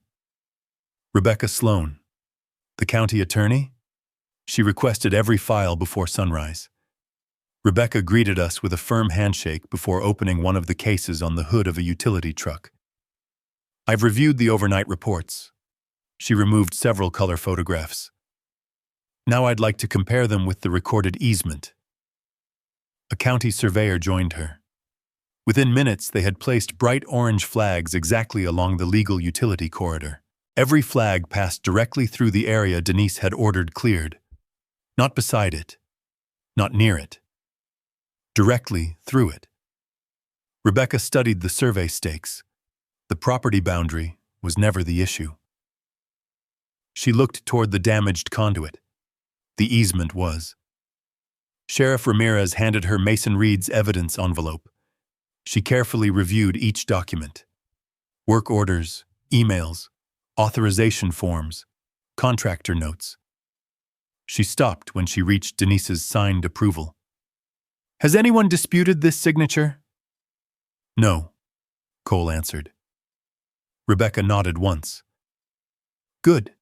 Rebecca Sloan, the county attorney? She requested every file before sunrise. Rebecca greeted us with a firm handshake before opening one of the cases on the hood of a utility truck. I've reviewed the overnight reports. She removed several color photographs. Now I'd like to compare them with the recorded easement. A county surveyor joined her. Within minutes, they had placed bright orange flags exactly along the legal utility corridor. Every flag passed directly through the area Denise had ordered cleared. Not beside it. Not near it. Directly through it. Rebecca studied the survey stakes. The property boundary was never the issue. She looked toward the damaged conduit. The easement was. Sheriff Ramirez handed her Mason Reed's evidence envelope. She carefully reviewed each document. Work orders, emails, authorization forms, contractor notes. She stopped when she reached Denise's signed approval. Has anyone disputed this signature? No, Cole answered. Rebecca nodded once. Good.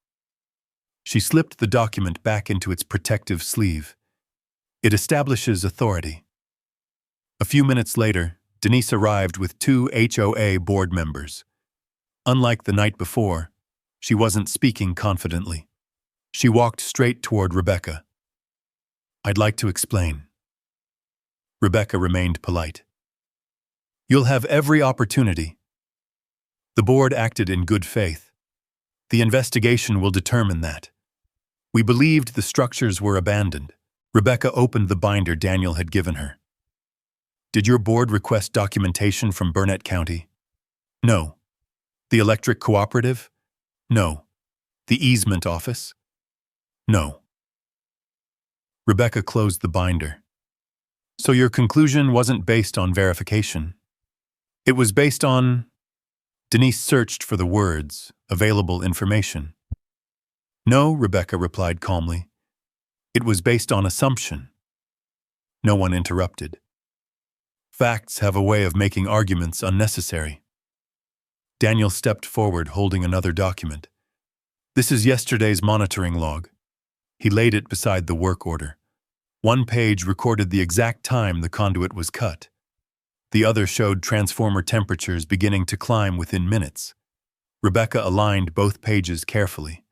She slipped the document back into its protective sleeve. It establishes authority. A few minutes later, Denise arrived with 2 HOA board members. Unlike the night before, she wasn't speaking confidently. She walked straight toward Rebecca. I'd like to explain. Rebecca remained polite. You'll have every opportunity. The board acted in good faith. The investigation will determine that. We believed the structures were abandoned. Rebecca opened the binder Daniel had given her. Did your board request documentation from Burnett County? No. The electric cooperative? No. The easement office? No. Rebecca closed the binder. So your conclusion wasn't based on verification. It was based on... Denise searched for the words, available information. No, Rebecca replied calmly. It was based on assumption. No one interrupted. Facts have a way of making arguments unnecessary. Daniel stepped forward holding another document. This is yesterday's monitoring log. He laid it beside the work order. One page recorded the exact time the conduit was cut. The other showed transformer temperatures beginning to climb within minutes. Rebecca aligned both pages carefully.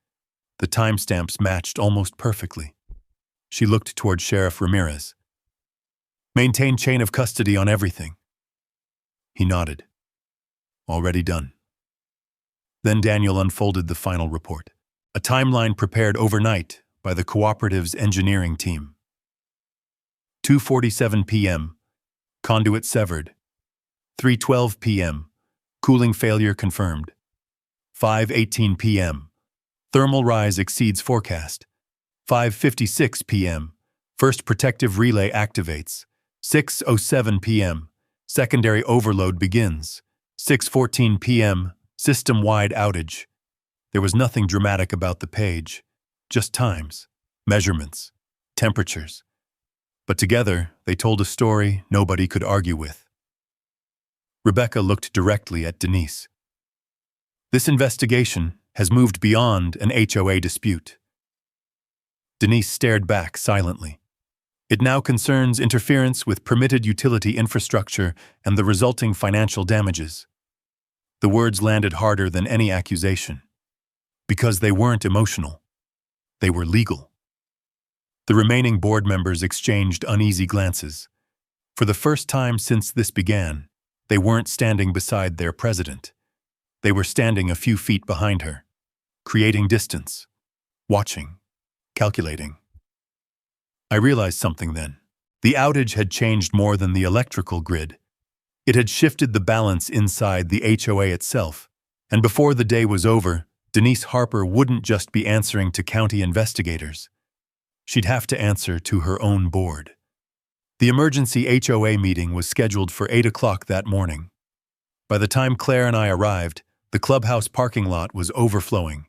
The timestamps matched almost perfectly. She looked toward Sheriff Ramirez. Maintain chain of custody on everything. He nodded. Already done. Then Daniel unfolded the final report, a timeline prepared overnight by the cooperative's engineering team. 2:47 p.m. Conduit severed. 3:12 p.m. Cooling failure confirmed. 5:18 p.m. Thermal rise exceeds forecast. 5:56 p.m. First protective relay activates. 6:07 p.m. Secondary overload begins. 6:14 p.m. System-wide outage. There was nothing dramatic about the page, just times, measurements, temperatures. But together, they told a story nobody could argue with. Rebecca looked directly at Denise. This investigation has moved beyond an HOA dispute. Denise stared back silently. It now concerns interference with permitted utility infrastructure and the resulting financial damages. The words landed harder than any accusation. Because they weren't emotional. They were legal. The remaining board members exchanged uneasy glances. For the first time since this began, they weren't standing beside their president. They were standing a few feet behind her, creating distance, watching, calculating. I realized something then. The outage had changed more than the electrical grid. It had shifted the balance inside the HOA itself, and before the day was over, Denise Harper wouldn't just be answering to county investigators. She'd have to answer to her own board. The emergency HOA meeting was scheduled for 8 o'clock that morning. By the time Claire and I arrived, the clubhouse parking lot was overflowing.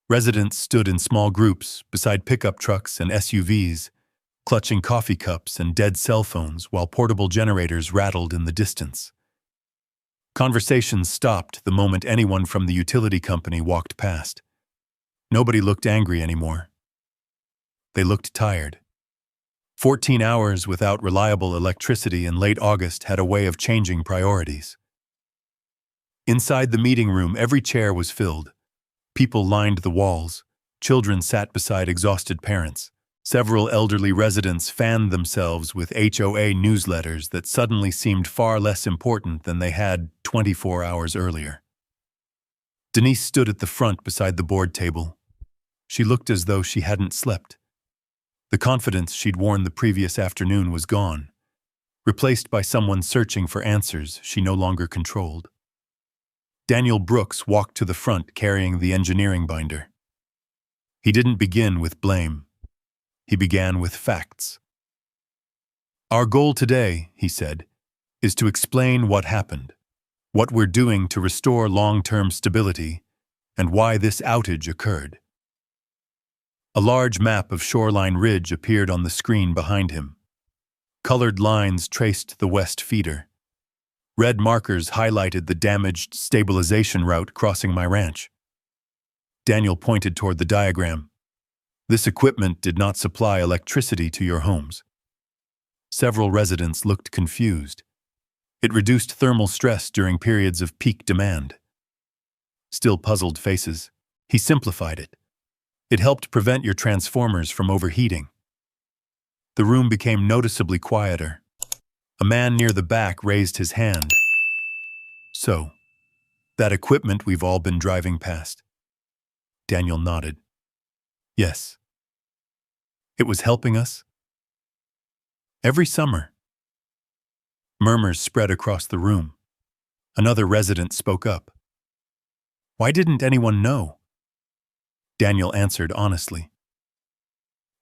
Residents stood in small groups beside pickup trucks and SUVs, clutching coffee cups and dead cell phones while portable generators rattled in the distance. Conversations stopped the moment anyone from the utility company walked past. Nobody looked angry anymore. They looked tired. 14 hours without reliable electricity in late August had a way of changing priorities. Inside the meeting room, every chair was filled. People lined the walls. Children sat beside exhausted parents. Several elderly residents fanned themselves with HOA newsletters that suddenly seemed far less important than they had 24 hours earlier. Denise stood at the front beside the board table. She looked as though she hadn't slept. The confidence she'd worn the previous afternoon was gone, replaced by someone searching for answers she no longer controlled. Daniel Brooks walked to the front carrying the engineering binder. He didn't begin with blame. He began with facts. Our goal today, he said, is to explain what happened, what we're doing to restore long-term stability, and why this outage occurred. A large map of Shoreline Ridge appeared on the screen behind him. Colored lines traced the west feeder. Red markers highlighted the damaged stabilization route crossing my ranch. Daniel pointed toward the diagram. This equipment did not supply electricity to your homes. Several residents looked confused. It reduced thermal stress during periods of peak demand. Still puzzled faces, he simplified it. It helped prevent your transformers from overheating. The room became noticeably quieter. A man near the back raised his hand. So, that equipment we've all been driving past. Daniel nodded. Yes. It was helping us? Every summer. Murmurs spread across the room. Another resident spoke up. Why didn't anyone know? Daniel answered honestly.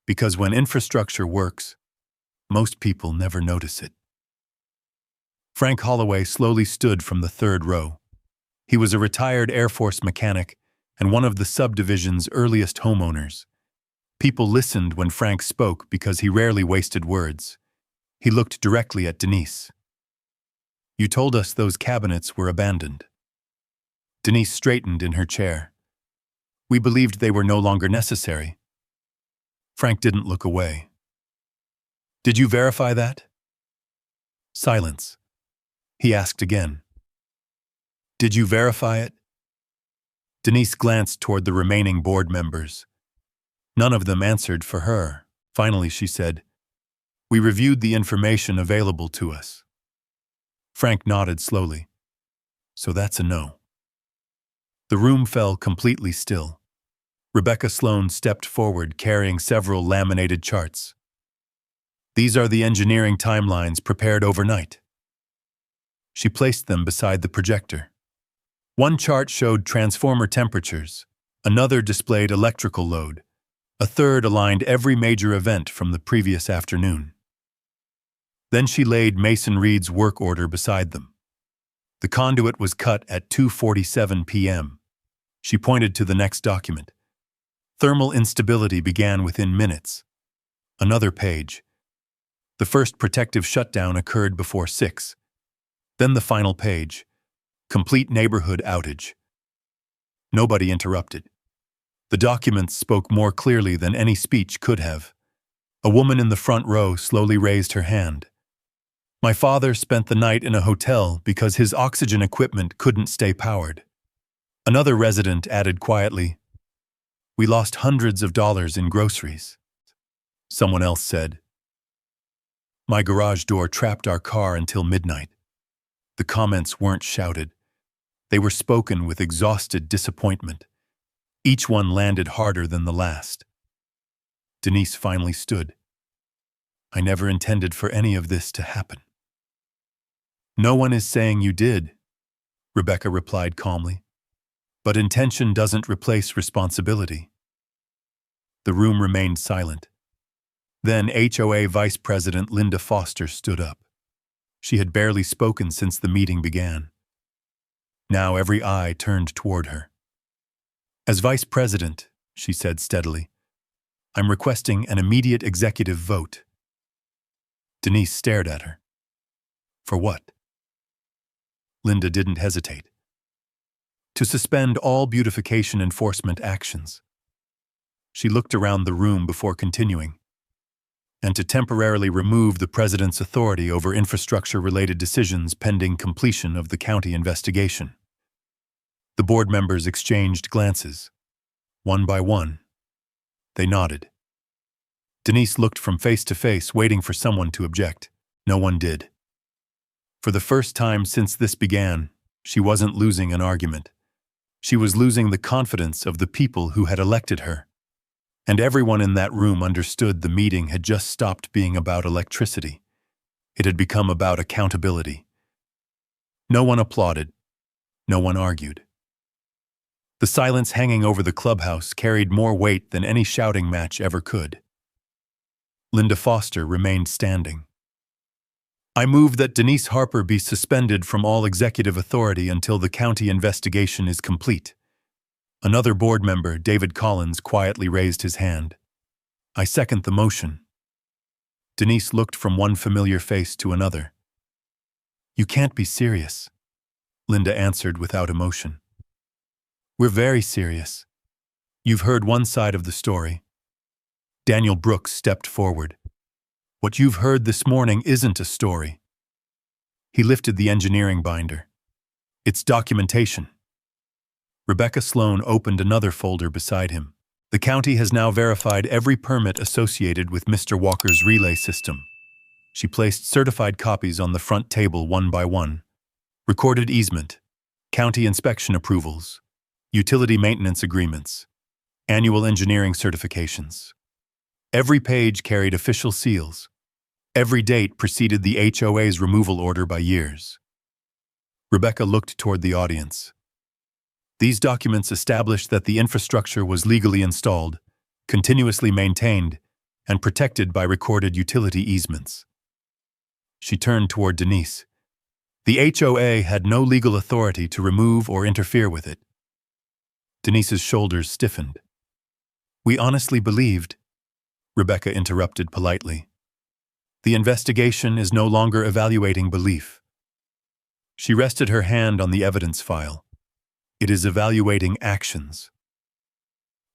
Because when infrastructure works, most people never notice it. Frank Holloway slowly stood from the third row. He was a retired Air Force mechanic and one of the subdivision's earliest homeowners. People listened when Frank spoke because he rarely wasted words. He looked directly at Denise. You told us those cabinets were abandoned. Denise straightened in her chair. We believed they were no longer necessary. Frank didn't look away. Did you verify that? Silence. He asked again. Did you verify it? Denise glanced toward the remaining board members. None of them answered for her. Finally, she said, We reviewed the information available to us. Frank nodded slowly. So that's a no. The room fell completely still. Rebecca Sloan stepped forward carrying several laminated charts. These are the engineering timelines prepared overnight. She placed them beside the projector. One chart showed transformer temperatures, another displayed electrical load, a third aligned every major event from the previous afternoon. Then she laid Mason Reed's work order beside them. The conduit was cut at 2:47 p.m. She pointed to the next document. Thermal instability began within minutes. Another page. The first protective shutdown occurred before 6. Then the final page. Complete neighborhood outage. Nobody interrupted. The documents spoke more clearly than any speech could have. A woman in the front row slowly raised her hand. My father spent the night in a hotel because his oxygen equipment couldn't stay powered. Another resident added quietly, We lost hundreds of dollars in groceries. Someone else said, My garage door trapped our car until midnight. The comments weren't shouted. They were spoken with exhausted disappointment. Each one landed harder than the last. Denise finally stood. I never intended for any of this to happen. No one is saying you did, Rebecca replied calmly. But intention doesn't replace responsibility. The room remained silent. Then HOA Vice President Linda Foster stood up. She had barely spoken since the meeting began. Now every eye turned toward her. As Vice President, she said steadily, I'm requesting an immediate executive vote. Denise stared at her. For what? Linda didn't hesitate. To suspend all beautification enforcement actions. She looked around the room before continuing. And to temporarily remove the President's authority over infrastructure-related decisions pending completion of the county investigation. The board members exchanged glances. One by one. They nodded. Denise looked from face to face, waiting for someone to object. No one did. For the first time since this began, she wasn't losing an argument. She was losing the confidence of the people who had elected her. And everyone in that room understood the meeting had just stopped being about electricity. It had become about accountability. No one applauded. No one argued. The silence hanging over the clubhouse carried more weight than any shouting match ever could. Linda Foster remained standing. I move that Denise Harper be suspended from all executive authority until the county investigation is complete. Another board member, David Collins, quietly raised his hand. I second the motion. Denise looked from one familiar face to another. You can't be serious, Linda answered without emotion. We're very serious. You've heard one side of the story. Daniel Brooks stepped forward. What you've heard this morning isn't a story. He lifted the engineering binder. It's documentation. Rebecca Sloan opened another folder beside him. The county has now verified every permit associated with Mr. Walker's relay system. She placed certified copies on the front table one by one. Recorded easement, county inspection approvals, utility maintenance agreements, annual engineering certifications. Every page carried official seals. Every date preceded the HOA's removal order by years. Rebecca looked toward the audience. These documents established that the infrastructure was legally installed, continuously maintained, and protected by recorded utility easements. She turned toward Denise. The HOA had no legal authority to remove or interfere with it. Denise's shoulders stiffened. "We honestly believed," Rebecca interrupted politely. "The investigation is no longer evaluating belief." She rested her hand on the evidence file. "It is evaluating actions."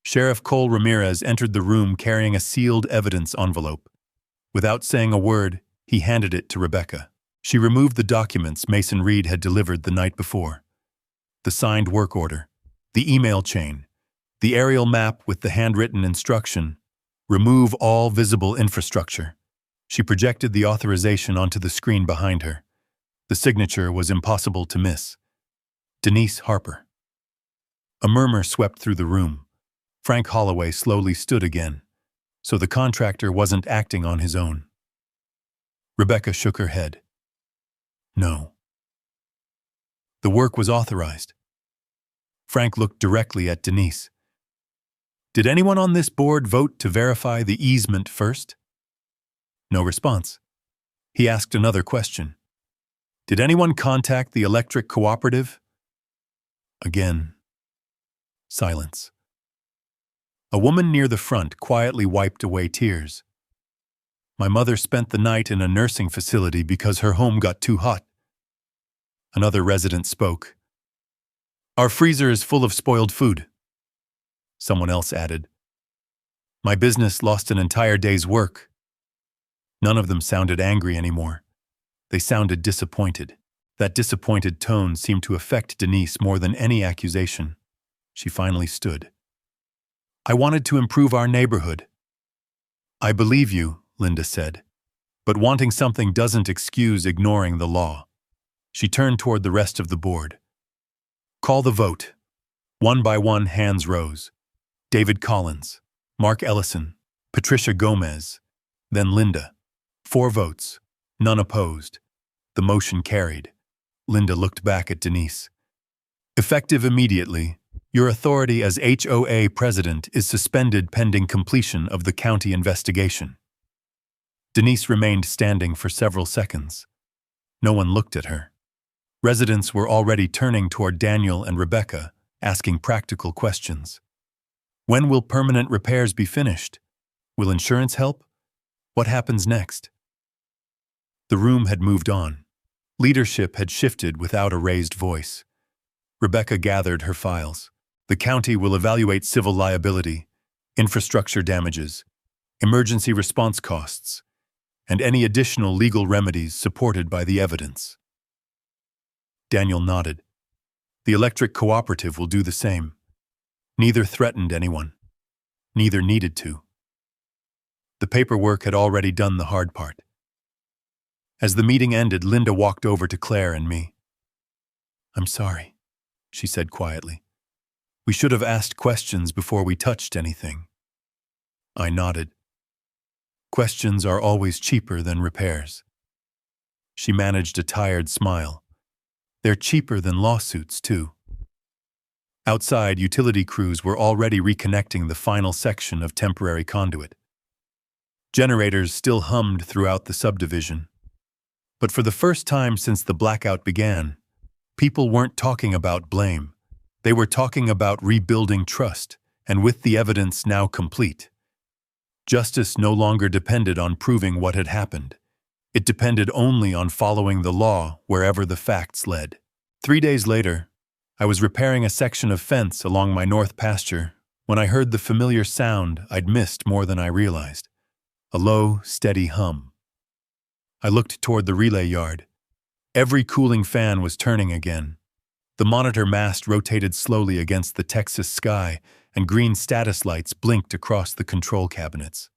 Sheriff Cole Ramirez entered the room carrying a sealed evidence envelope. Without saying a word, he handed it to Rebecca. She removed the documents Mason Reed had delivered the night before. The signed work order, the email chain, the aerial map with the handwritten instruction, "Remove all visible infrastructure." She projected the authorization onto the screen behind her. The signature was impossible to miss. Denise Harper. A murmur swept through the room. Frank Holloway slowly stood again, so the contractor wasn't acting on his own. Rebecca shook her head. No. The work was authorized. Frank looked directly at Denise. "Did anyone on this board vote to verify the easement first?" No response. He asked another question. "Did anyone contact the electric cooperative?" Again, silence. A woman near the front quietly wiped away tears. "My mother spent the night in a nursing facility because her home got too hot." Another resident spoke. "Our freezer is full of spoiled food." Someone else added, "My business lost an entire day's work." None of them sounded angry anymore. They sounded disappointed. That disappointed tone seemed to affect Denise more than any accusation. She finally stood. "I wanted to improve our neighborhood." "I believe you," Linda said, "but wanting something doesn't excuse ignoring the law." She turned toward the rest of the board. "Call the vote." One by one, hands rose. David Collins, Mark Ellison, Patricia Gomez, then Linda. 4 votes, none opposed. The motion carried. Linda looked back at Denise. "Effective immediately, your authority as HOA president is suspended pending completion of the county investigation." Denise remained standing for several seconds. No one looked at her. Residents were already turning toward Daniel and Rebecca, asking practical questions. When will permanent repairs be finished? Will insurance help? What happens next? The room had moved on. Leadership had shifted without a raised voice. Rebecca gathered her files. The county will evaluate civil liability, infrastructure damages, emergency response costs, and any additional legal remedies supported by the evidence. Daniel nodded. The electric cooperative will do the same. Neither threatened anyone. Neither needed to. The paperwork had already done the hard part. As the meeting ended, Linda walked over to Claire and me. "I'm sorry," she said quietly. "We should have asked questions before we touched anything." I nodded. Questions are always cheaper than repairs. She managed a tired smile. They're cheaper than lawsuits, too. Outside, utility crews were already reconnecting the final section of temporary conduit. Generators still hummed throughout the subdivision. But for the first time since the blackout began, people weren't talking about blame. They were talking about rebuilding trust, and with the evidence now complete. Justice no longer depended on proving what had happened. It depended only on following the law wherever the facts led. 3 days later, I was repairing a section of fence along my north pasture when I heard the familiar sound I'd missed more than I realized. A low, steady hum. I looked toward the relay yard. Every cooling fan was turning again. The monitor mast rotated slowly against the Texas sky and green status lights blinked across the control cabinets.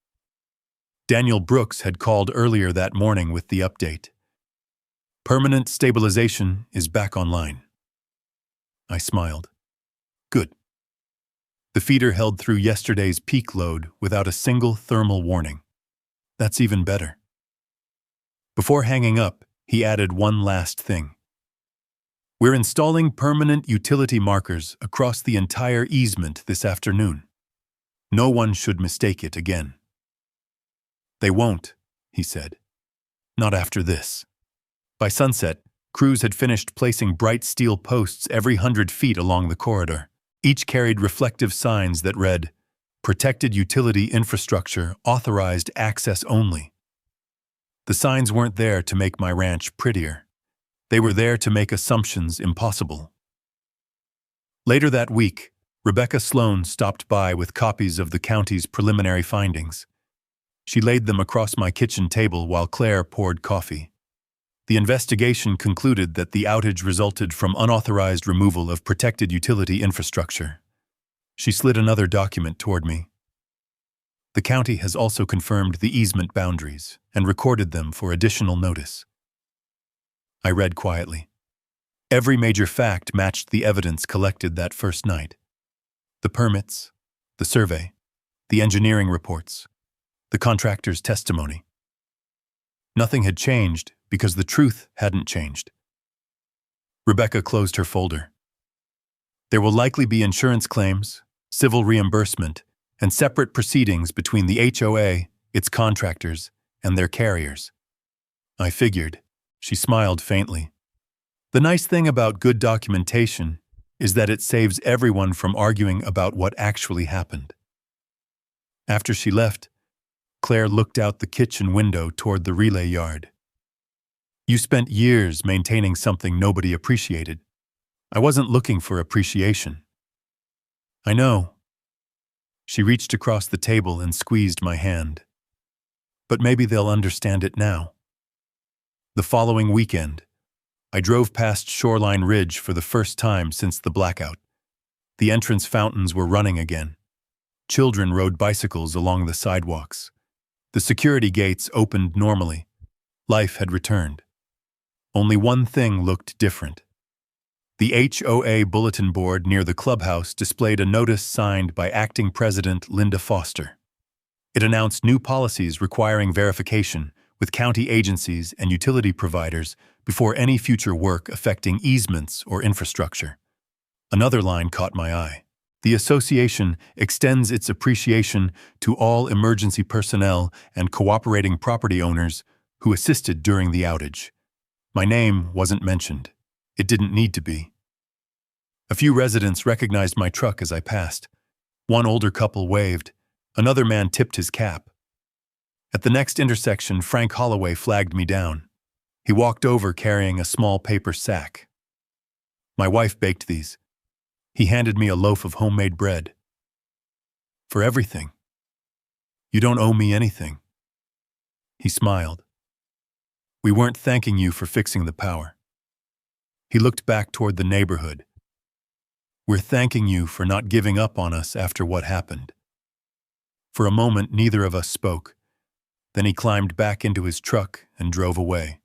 Daniel Brooks had called earlier that morning with the update. Permanent stabilization is back online. I smiled. Good. The feeder held through yesterday's peak load without a single thermal warning. That's even better. Before hanging up, he added one last thing. We're installing permanent utility markers across the entire easement this afternoon. No one should mistake it again. They won't, he said. Not after this. By sunset, crews had finished placing bright steel posts every 100 feet along the corridor. Each carried reflective signs that read, "Protected utility infrastructure, authorized access only." The signs weren't there to make my ranch prettier. They were there to make assumptions impossible. Later that week, Rebecca Sloan stopped by with copies of the county's preliminary findings. She laid them across my kitchen table while Claire poured coffee. The investigation concluded that the outage resulted from unauthorized removal of protected utility infrastructure. She slid another document toward me. The county has also confirmed the easement boundaries and recorded them for additional notice. I read quietly. Every major fact matched the evidence collected that first night. The permits, the survey, the engineering reports, the contractor's testimony. Nothing had changed because the truth hadn't changed. Rebecca closed her folder. There will likely be insurance claims, civil reimbursement, and separate proceedings between the HOA, its contractors, and their carriers. I figured. She smiled faintly. The nice thing about good documentation is that it saves everyone from arguing about what actually happened. After she left, Claire looked out the kitchen window toward the relay yard. You spent years maintaining something nobody appreciated. I wasn't looking for appreciation. I know. She reached across the table and squeezed my hand. But maybe they'll understand it now. The following weekend, I drove past Shoreline Ridge for the first time since the blackout. The entrance fountains were running again. Children rode bicycles along the sidewalks. The security gates opened normally. Life had returned. Only one thing looked different. The HOA bulletin board near the clubhouse displayed a notice signed by Acting President Linda Foster. It announced new policies requiring verification with county agencies and utility providers before any future work affecting easements or infrastructure. Another line caught my eye. The association extends its appreciation to all emergency personnel and cooperating property owners who assisted during the outage. My name wasn't mentioned. It didn't need to be. A few residents recognized my truck as I passed. One older couple waved. Another man tipped his cap. At the next intersection, Frank Holloway flagged me down. He walked over carrying a small paper sack. My wife baked these. He handed me a loaf of homemade bread. For everything. You don't owe me anything. He smiled. We weren't thanking you for fixing the power. He looked back toward the neighborhood. We're thanking you for not giving up on us after what happened. For a moment, neither of us spoke. Then he climbed back into his truck and drove away.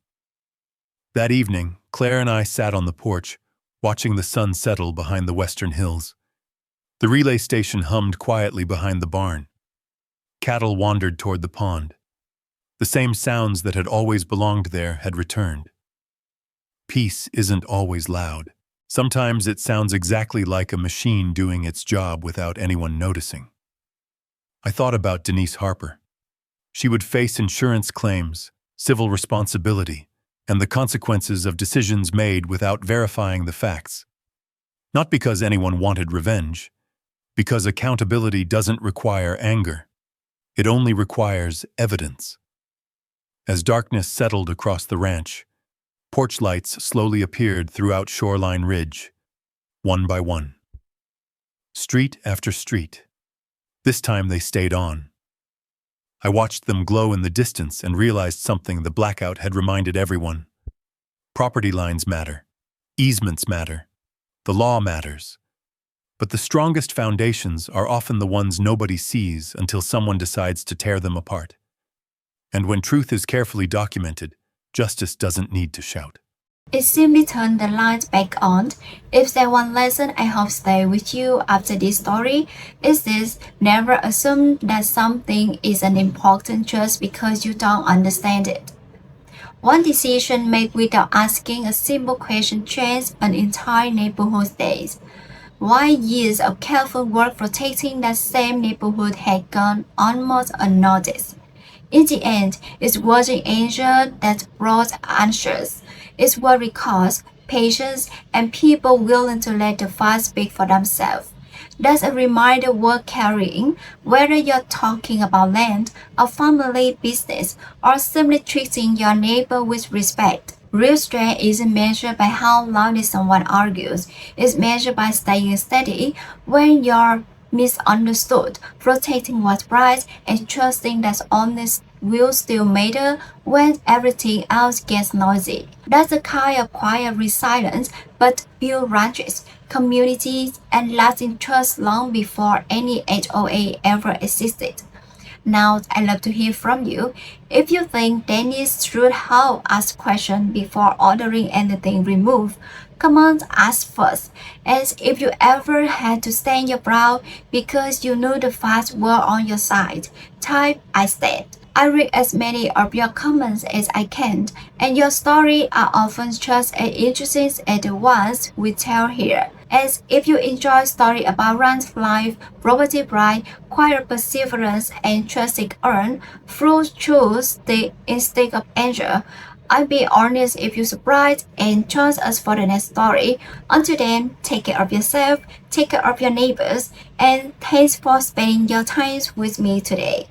That evening, Claire and I sat on the porch, watching the sun settle behind the western hills. The relay station hummed quietly behind the barn. Cattle wandered toward the pond. The same sounds that had always belonged there had returned. Peace isn't always loud. Sometimes it sounds exactly like a machine doing its job without anyone noticing. I thought about Denise Harper. She would face insurance claims, civil responsibility, and the consequences of decisions made without verifying the facts. Not because anyone wanted revenge, because accountability doesn't require anger. It only requires evidence. As darkness settled across the ranch, porch lights slowly appeared throughout Shoreline Ridge, one by one. Street after street. This time they stayed on. I watched them glow in the distance and realized something the blackout had reminded everyone. Property lines matter. Easements matter. The law matters. But the strongest foundations are often the ones nobody sees until someone decides to tear them apart. And when truth is carefully documented, justice doesn't need to shout. It simply turned the lights back on. If there's one lesson I hope stay with you after this story, is this: never assume that something isn't important just because you don't understand it. One decision made without asking a simple question changed an entire neighborhood's days. While years of careful work protecting that same neighborhood had gone almost unnoticed. In the end, it wasn't anger that brought answers. It's what records, patience, and people willing to let the facts speak for themselves. That's a reminder worth carrying, whether you're talking about land, a family business, or simply treating your neighbor with respect. Real strength isn't measured by how loudly someone argues, it's measured by staying steady when you're misunderstood, protecting what's right, and trusting that honest will still matter when everything else gets noisy. That's a kind of quiet resilience, but build ranches, communities, and lasting trust long before any HOA ever existed. Now, I'd love to hear from you. If you think Dennis should have asked questions before ordering anything removed, come on, ask first. As if you ever had to stain your brow because you knew the facts were on your side, type "I stand." I read as many of your comments as I can, and your stories are often just as interesting as the ones we tell here. As if you enjoy stories about rent life, property pride, quiet perseverance, and trusting earn through choose the instinct of anger. I'll be honest if you're surprised and join us for the next story. Until then, take care of yourself, take care of your neighbors, and thanks for spending your time with me today.